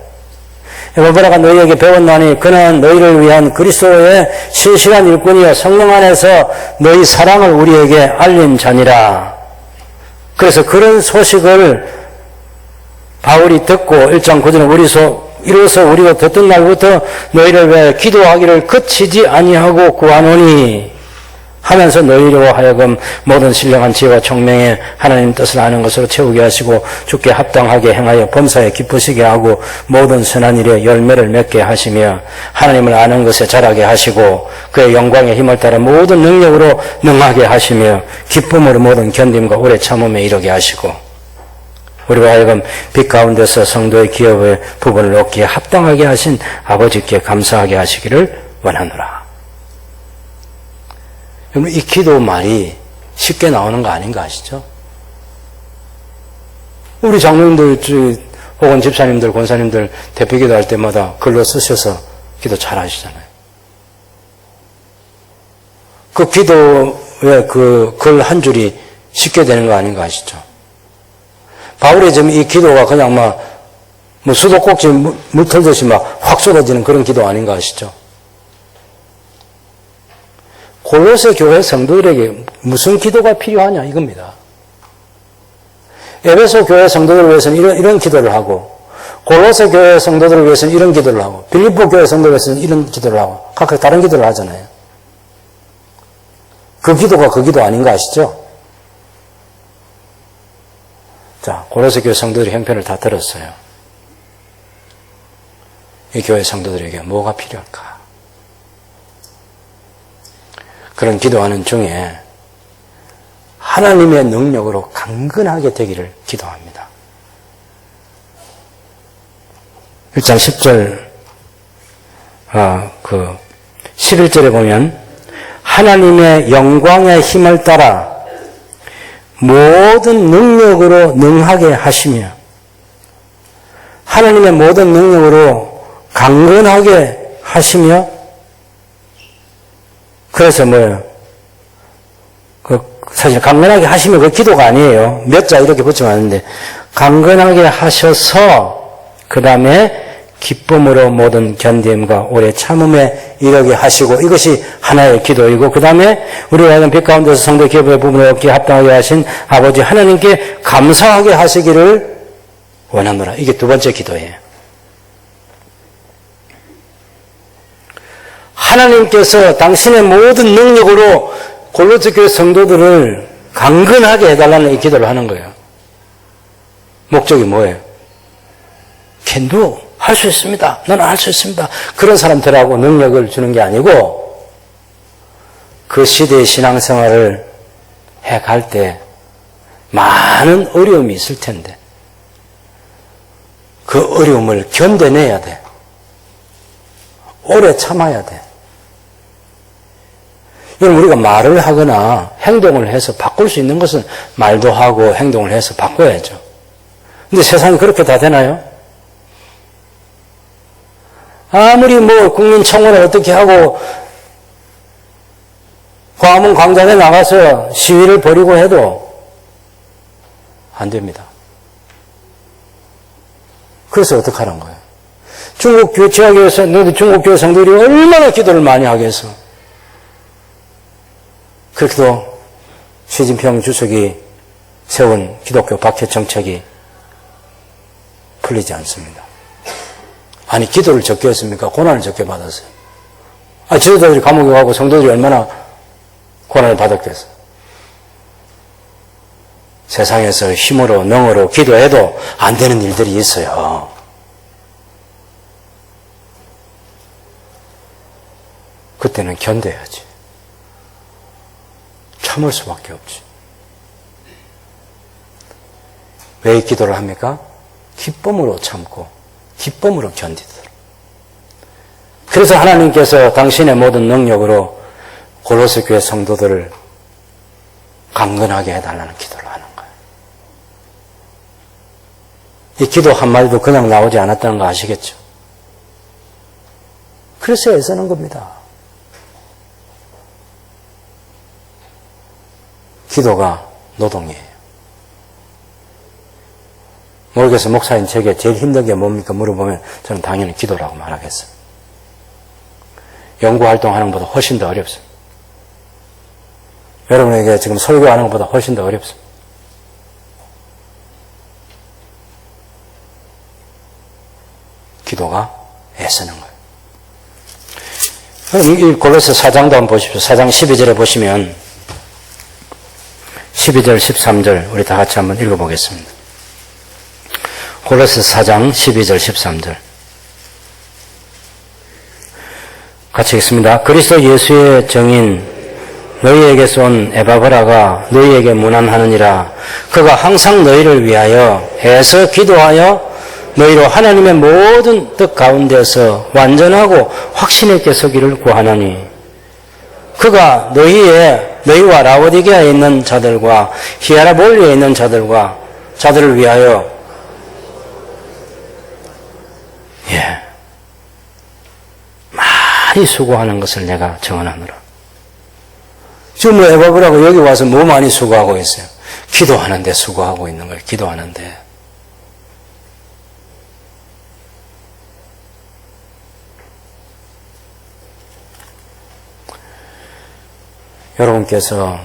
에바브라가 너희에게 배웠나니 그는 너희를 위한 그리스도의 실실한 일꾼이요 성령 안에서 너희 사랑을 우리에게 알린 자니라. 그래서 그런 소식을 바울이 듣고 1장 9절에 이로써 우리가 듣던 날부터 너희를 위해 기도하기를 그치지 아니하고 구하노니 하면서 너희로 하여금 모든 신령한 지혜와 총명에 하나님 뜻을 아는 것으로 채우게 하시고 주께 합당하게 행하여 범사에 기쁘시게 하고 모든 선한 일에 열매를 맺게 하시며 하나님을 아는 것에 자라게 하시고 그의 영광의 힘을 따라 모든 능력으로 능하게 하시며 기쁨으로 모든 견딤과 오래 참음에 이르게 하시고 우리가 하여금 빛 가운데서 성도의 기업의 부분을 얻기에 합당하게 하신 아버지께 감사하게 하시기를 원하노라. 여러분, 이 기도 말이 쉽게 나오는 거 아닌 거 아시죠? 우리 장로님들 혹은 집사님들, 권사님들 대표 기도할 때마다 글로 쓰셔서 기도 잘 하시잖아요. 그 기도의 그 글 한 줄이 쉽게 되는 거 아닌 거 아시죠? 바울의 지금 이 기도가 그냥 수도꼭지 물 털듯이 확 쏟아지는 그런 기도 아닌 거 아시죠? 골로새 교회 성도들에게 무슨 기도가 필요하냐 이겁니다. 에베소 교회 성도들을 위해서는 이런 기도를 하고, 골로새 교회 성도들을 위해서는 이런 기도를 하고, 빌립보 교회 성도들을 위해서는 이런 기도를 하고, 각각 다른 기도를 하잖아요. 그 기도가 그 기도 아닌 거 아시죠? 자, 골로새 교회 성도들의 형편을 다 들었어요. 이 교회 성도들에게 뭐가 필요할까? 그런 기도하는 중에 하나님의 능력으로 강건하게 되기를 기도합니다. 1장 10절, 11절에 보면 하나님의 영광의 힘을 따라 모든 능력으로 능하게 하시며 하나님의 모든 능력으로 강건하게 하시며, 그래서 뭐예요? 사실 강건하게 하시면 그 기도가 아니에요. 몇 자 이렇게 붙이면 안 되는데 강건하게 하셔서 그 다음에 기쁨으로 모든 견딤과 오래 참음에 이르게 하시고, 이것이 하나의 기도이고, 그 다음에 우리가 이런 빛 가운데서 성도 기업의 부분을 얻기에 합당하게 하신 아버지 하나님께 감사하게 하시기를 원하노라. 이게 두 번째 기도예요. 하나님께서 당신의 모든 능력으로 골로새 교회 성도들을 강건하게 해달라는 이 기도를 하는 거예요. 목적이 뭐예요? Can do. 할 수 있습니다. 너는 할 수 있습니다. 그런 사람들하고 능력을 주는 게 아니고, 그 시대의 신앙생활을 해갈 때 많은 어려움이 있을 텐데, 그 어려움을 견뎌내야 돼. 오래 참아야 돼. 이건 우리가 말을 하거나 행동을 해서 바꿀 수 있는 것은 말도 하고 행동을 해서 바꿔야죠. 근데 세상이 그렇게 다 되나요? 아무리 국민청원을 어떻게 하고 광화문 광장에 나가서 시위를 벌이고 해도 안 됩니다. 그래서 어떻게 하는 거예요? 중국 교회에서 너도 중국 교회 성도들이 얼마나 기도를 많이 하겠어. 그렇게도 시진핑 주석이 세운 기독교 박해 정책이 풀리지 않습니다. 아니, 기도를 적게 했습니까? 고난을 적게 받았어요. 지도자들이 감옥에 가고 성도들이 얼마나 고난을 받았겠어요. 세상에서 힘으로 능으로 기도해도 안 되는 일들이 있어요. 그때는 견뎌야지. 참을 수밖에 없지. 왜 기도를 합니까? 기쁨으로 참고 기쁨으로 견디도록. 그래서 하나님께서 당신의 모든 능력으로 골로새 교회 성도들을 강건하게 해달라는 기도를 하는 거예요. 이 기도 한마디도 그냥 나오지 않았다는 거 아시겠죠? 그래서 애쓰는 겁니다. 기도가 노동이에요. 모르겠어요. 목사님 제게 제일 힘든 게 뭡니까? 물어보면 저는 당연히 기도라고 말하겠어요. 연구활동하는 것보다 훨씬 더 어렵습니다. 여러분에게 지금 설교하는 것보다 훨씬 더 어렵습니다. 기도가 애쓰는 거예요. 이 골로새 4장도 한번 보십시오. 4장 12절에 보시면 12절, 13절 우리 다 같이 한번 읽어보겠습니다. 골로새 4장 12절, 13절 같이 읽습니다. 그리스도 예수의 정인 너희에게서 온 에바브라가 너희에게 문안하느니라. 그가 항상 너희를 위하여 애써 기도하여 너희로 하나님의 모든 뜻 가운데서 완전하고 확신 있게 서기를 구하나니 그가 너희와 라오디게아에 있는 자들과 히에라볼리에 있는 자들을 위하여 많이 수고하는 것을 내가 정언하노라. 지금 에바브라가 여기 와서 많이 수고하고 있어요. 기도하는데 수고하고 있는 거예요. 기도하는데. 여러분께서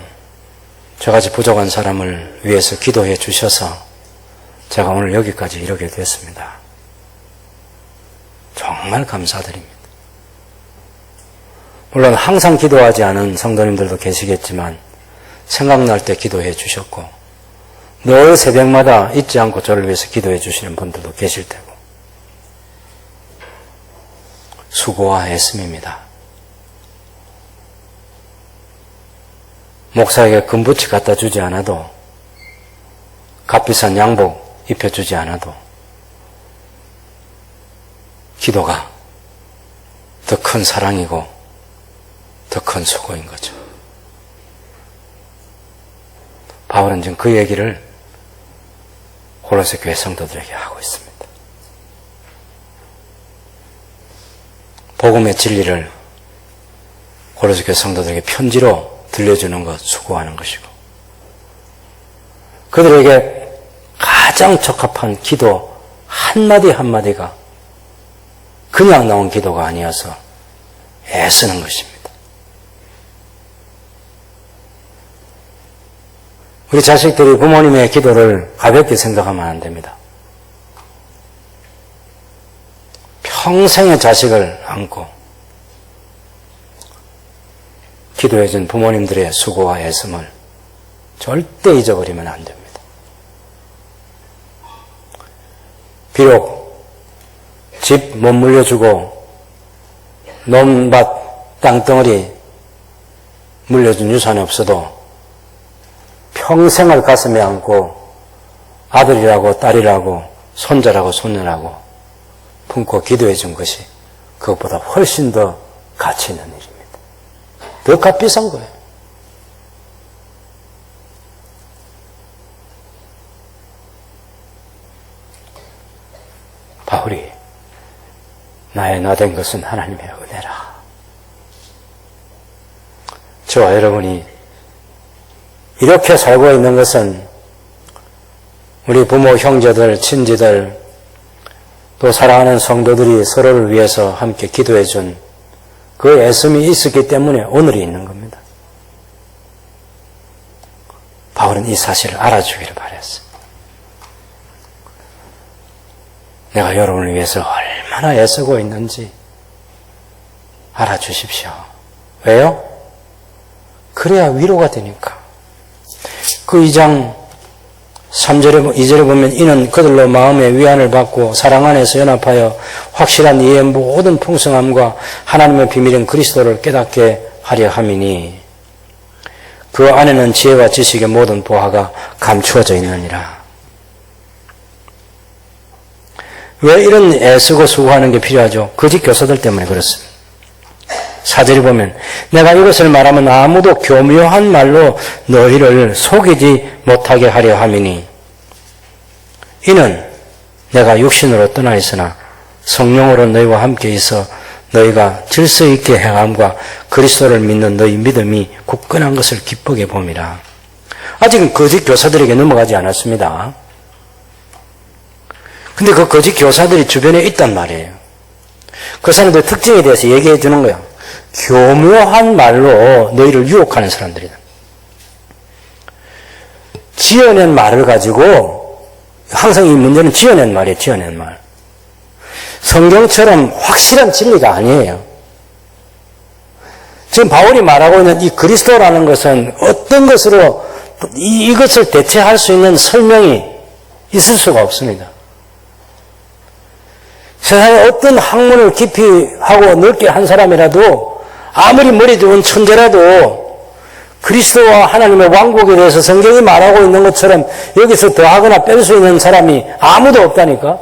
저같이 부족한 사람을 위해서 기도해 주셔서 제가 오늘 여기까지 이르게 됐습니다. 정말 감사드립니다. 물론 항상 기도하지 않은 성도님들도 계시겠지만 생각날 때 기도해 주셨고 늘 새벽마다 잊지 않고 저를 위해서 기도해 주시는 분들도 계실 테고 수고와 애씀입니다. 목사에게 금부치 갖다 주지 않아도 값비싼 양복 입혀주지 않아도 기도가 더 큰 사랑이고 더 큰 수고인 거죠. 바울은 지금 그 얘기를 골로새 교회 성도들에게 하고 있습니다. 복음의 진리를 골로새 교회 성도들에게 편지로 들려주는 것, 수고하는 것이고 그들에게 가장 적합한 기도 한마디 한마디가 그냥 나온 기도가 아니어서 애쓰는 것입니다. 우리 자식들이 부모님의 기도를 가볍게 생각하면 안 됩니다. 평생의 자식을 안고 기도해준 부모님들의 수고와 애씀을 절대 잊어버리면 안 됩니다. 비록 집 못 물려주고 논밭 땅덩어리 물려준 유산이 없어도 평생을 가슴에 안고 아들이라고 딸이라고 손자라고 손녀라고 품고 기도해 준 것이 그것보다 훨씬 더 가치 있는 일입니다. 더 값비싼 거예요. 바울이 나의 나 된 것은 하나님의 은혜라. 저와 여러분이 이렇게 살고 있는 것은 우리 부모, 형제들, 친지들, 또 사랑하는 성도들이 서로를 위해서 함께 기도해 준 그 애씀이 있었기 때문에 오늘이 있는 겁니다. 바울은 이 사실을 알아주기를 바랬어요. 내가 여러분을 위해서 얼마나 애쓰고 있는지 알아주십시오. 왜요? 그래야 위로가 되니까. 그 2장 2절에 보면 이는 그들로 마음의 위안을 받고 사랑 안에서 연합하여 확실한 이해의 모든 풍성함과 하나님의 비밀인 그리스도를 깨닫게 하려 함이니 그 안에는 지혜와 지식의 모든 보화가 감추어져 있느니라. 왜 이런 애쓰고 수고하는 게 필요하죠? 거짓 교사들 때문에 그렇습니다. 4절에 보면 내가 이것을 말하면 아무도 교묘한 말로 너희를 속이지 못하게 하려 함이니 이는 내가 육신으로 떠나 있으나 성령으로 너희와 함께 있어 너희가 질서 있게 행함과 그리스도를 믿는 너희 믿음이 굳건한 것을 기쁘게 봄이라. 아직은 거짓 교사들에게 넘어가지 않았습니다. 근데 그 거짓 교사들이 주변에 있단 말이에요. 그 사람들의 특징에 대해서 얘기해 주는 거야. 교묘한 말로 너희를 유혹하는 사람들이다. 지어낸 말을 가지고, 항상 이 문제는 지어낸 말이에요, 지어낸 말. 성경처럼 확실한 진리가 아니에요. 지금 바울이 말하고 있는 이 그리스도라는 것은 어떤 것으로 이것을 대체할 수 있는 설명이 있을 수가 없습니다. 세상에 어떤 학문을 깊이 하고 넓게 한 사람이라도 아무리 머리 좋은 천재라도 그리스도와 하나님의 왕국에 대해서 성경이 말하고 있는 것처럼 여기서 더하거나 뺄 수 있는 사람이 아무도 없다니까.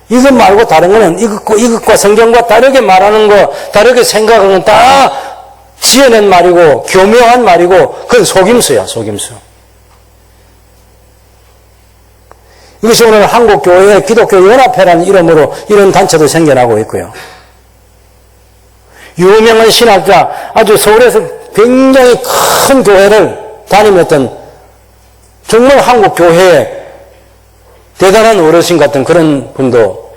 이것 말고 다른 거는 이것과 성경과 다르게 말하는 거, 다르게 생각하는 건 다 지어낸 말이고 교묘한 말이고 그건 속임수야, 속임수. 이것이 오늘 한국교회 기독교연합회라는 이름으로 이런 단체도 생겨나고 있고요. 유명한 신학자, 아주 서울에서 굉장히 큰 교회를 다니었던 정말 한국교회의 대단한 어르신 같은 그런 분도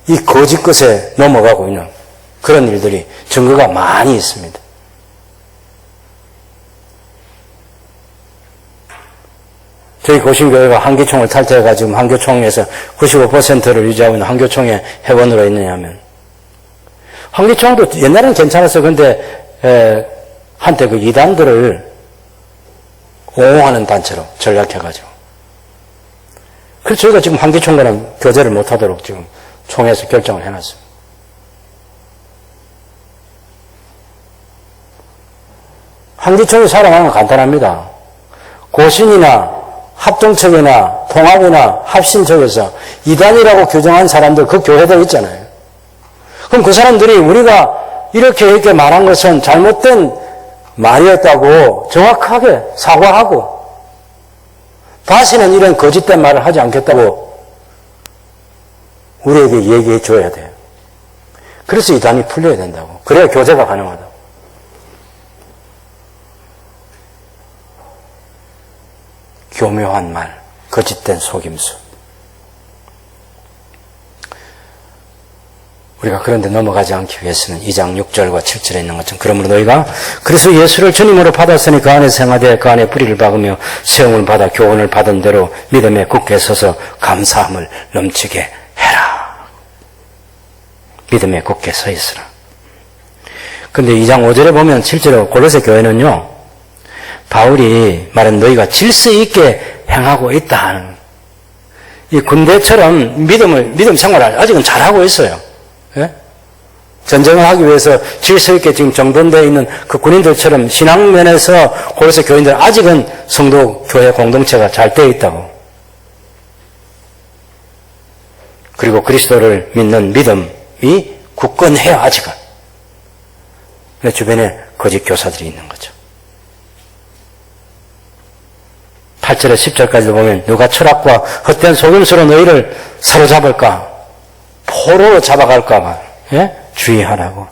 이 거짓 것에 넘어가고 있는 그런 일들이 증거가 많이 있습니다. 저희 고신교회가 한교총을 탈퇴해가지고 한교총에서 95%를 유지하고 있는 한교총의 회원으로 있느냐면 한교총도 옛날에는 괜찮았어요. 근데 한때 그 이단들을 옹호하는 단체로 전략해가지고 그래서 저희가 지금 한교총과는 교제를 못하도록 지금 총회에서 결정을 해놨습니다. 한교총이 살아가는 건 간단합니다. 고신이나 합동측이나 통합이나 합신측에서 이단이라고 규정한 사람들 그 교회들 있잖아요. 그럼 그 사람들이 우리가 이렇게 말한 것은 잘못된 말이었다고 정확하게 사과하고 다시는 이런 거짓된 말을 하지 않겠다고 우리에게 얘기해 줘야 돼요. 그래서 이단이 풀려야 된다고. 그래야 교제가 가능하다고. 교묘한 말, 거짓된 속임수. 우리가 그런데 넘어가지 않기 위해서는 2장 6절과 7절에 있는 것처럼 그러므로 너희가 그래서 예수를 주님으로 받았으니 그 안에 생하되 그 안에 뿌리를 박으며 세움을 받아 교훈을 받은 대로 믿음에 굳게 서서 감사함을 넘치게 해라. 믿음에 굳게 서 있으라. 근데 2장 5절에 보면 실제로 골로새 교회는요, 바울이 말한 너희가 질서 있게 행하고 있다 하는, 이 군대처럼 믿음 생활을 아직은 잘하고 있어요. 예? 전쟁을 하기 위해서 질서 있게 지금 정돈되어 있는 그 군인들처럼 신앙면에서 골로새 교인들 아직은 성도 교회 공동체가 잘 되어 있다고. 그리고 그리스도를 믿는 믿음이 굳건해요, 아직은. 내 주변에 거짓 교사들이 있는 거죠. 8절에 10절까지 보면 누가 철학과 헛된 속임수로 너희를 사로잡을까? 포로로 잡아갈까봐 주의하라고.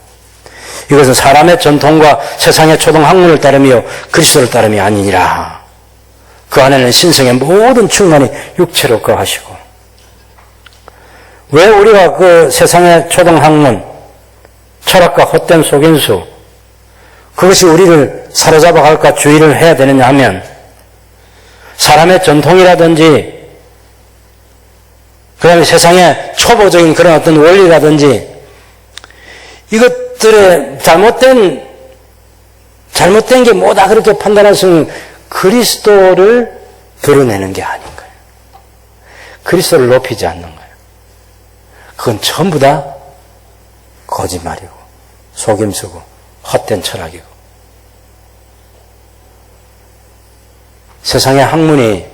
이것은 사람의 전통과 세상의 초등학문을 따르며 그리스도를 따름이 아니니라. 그 안에는 신성의 모든 충만이 육체로 거하시고. 왜 우리가 그 세상의 초등학문, 철학과 헛된 속임수, 그것이 우리를 사로잡아갈까 주의를 해야 되느냐 하면, 사람의 전통이라든지 그 다음에 세상의 초보적인 그런 어떤 원리라든지 이것들의 잘못된 게 뭐다 그렇게 판단할 수 있는 그리스도를 드러내는 게 아닌 거예요. 그리스도를 높이지 않는 거예요. 그건 전부 다 거짓말이고 속임수고 헛된 철학이고. 세상의 학문이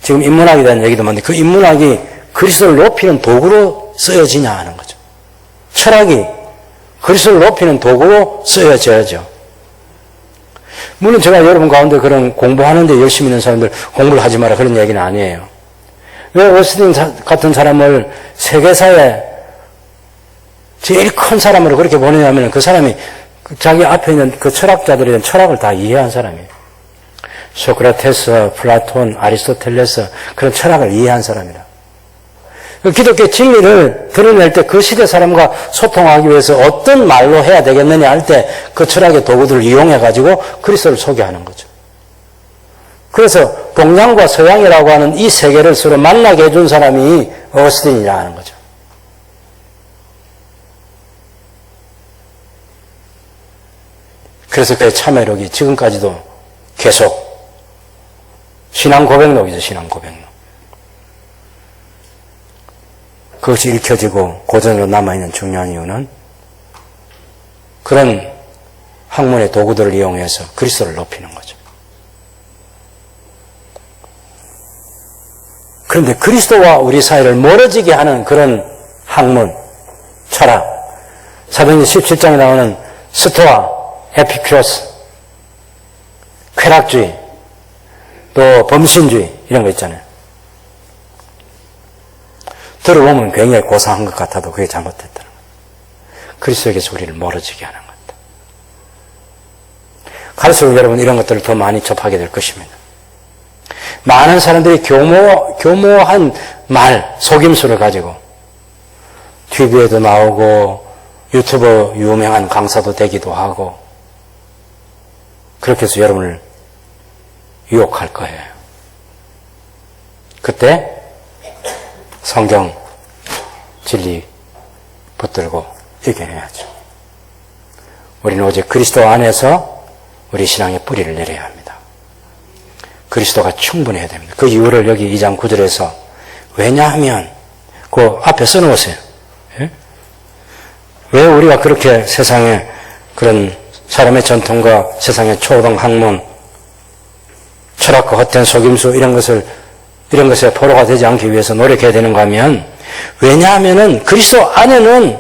지금 인문학에 대한 얘기도 많은데 그 인문학이 그리스도를 높이는 도구로 쓰여지냐 하는 거죠. 철학이 그리스도를 높이는 도구로 쓰여져야죠. 물론 제가 여러분 가운데 그런 공부하는데 열심히 있는 사람들 공부를 하지 마라 그런 얘기는 아니에요. 왜 오스틴 같은 사람을 세계사에 제일 큰 사람으로 그렇게 보느냐면 그 사람이 자기 앞에 있는 그 철학자들에 대한 철학을 다 이해한 사람이에요. 소크라테스, 플라톤, 아리스토텔레스 그런 철학을 이해한 사람이라. 기독교 진리를 드러낼 때 그 시대 사람과 소통하기 위해서 어떤 말로 해야 되겠느냐 할 때 그 철학의 도구들을 이용해가지고 그리스도를 소개하는 거죠. 그래서 동양과 서양이라고 하는 이 세계를 서로 만나게 해준 사람이 어거스틴이라 하는 거죠. 그래서 그의 참여력이 지금까지도 계속 신앙 고백록이죠, 신앙 고백록. 그것이 읽혀지고 고전으로 남아있는 중요한 이유는 그런 학문의 도구들을 이용해서 그리스도를 높이는 거죠. 그런데 그리스도와 우리 사이를 멀어지게 하는 그런 학문, 철학, 사도행전 17장에 나오는 스토아, 에피큐로스, 쾌락주의, 또 범신주의 이런 거 있잖아요. 들어보면 굉장히 고상한 것 같아도 그게 잘못됐다는 거예요. 그리스도에게서 우리를 멀어지게 하는 것다. 갈수록 여러분 이런 것들을 더 많이 접하게 될 것입니다. 많은 사람들이 교모한 말, 속임수를 가지고 TV에도 나오고 유튜브 유명한 강사도 되기도 하고 그렇게 해서 여러분을 유혹할 거예요. 그때 성경 진리 붙들고 이겨내야죠. 우리는 오직 그리스도 안에서 우리 신앙의 뿌리를 내려야 합니다. 그리스도가 충분해야 됩니다. 그 이유를 여기 2장 9절에서 왜냐하면 그 앞에 써놓으세요. 예? 왜 우리가 그렇게 세상에 그런 사람의 전통과 세상의 초등 학문, 철학과 헛된 속임수 이런 것에 포로가 되지 않기 위해서 노력해야 되는가 하면 왜냐하면은 그리스도 안에는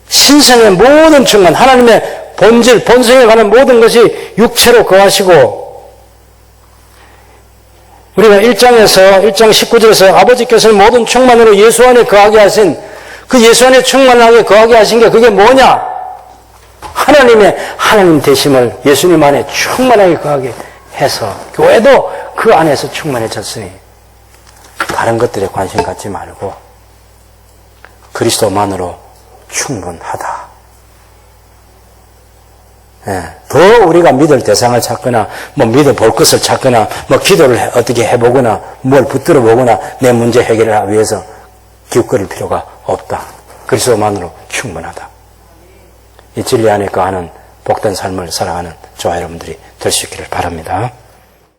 신성의 모든 충만, 하나님의 본질, 본성에 관한 모든 것이 육체로 거하시고 우리가 1장 19절에서 아버지께서는 모든 충만으로 예수 안에 거하게 하신 그 예수 안에 충만하게 거하게 하신 게 그게 뭐냐? 하나님 되심을 예수님 안에 충만하게 거하게 해서 교회도 그 안에서 충만해졌으니 다른 것들에 관심 갖지 말고 그리스도만으로 충분하다. 더 우리가 믿을 대상을 찾거나 믿어볼 것을 찾거나 기도를 어떻게 해보거나 뭘 붙들어 보거나 내 문제 해결을 하기 위해서 기웃거릴 필요가 없다. 그리스도만으로 충분하다. 이 진리 안에 거하는 복된 삶을 살아가는 저와 여러분들이 될 수 있기를 바랍니다.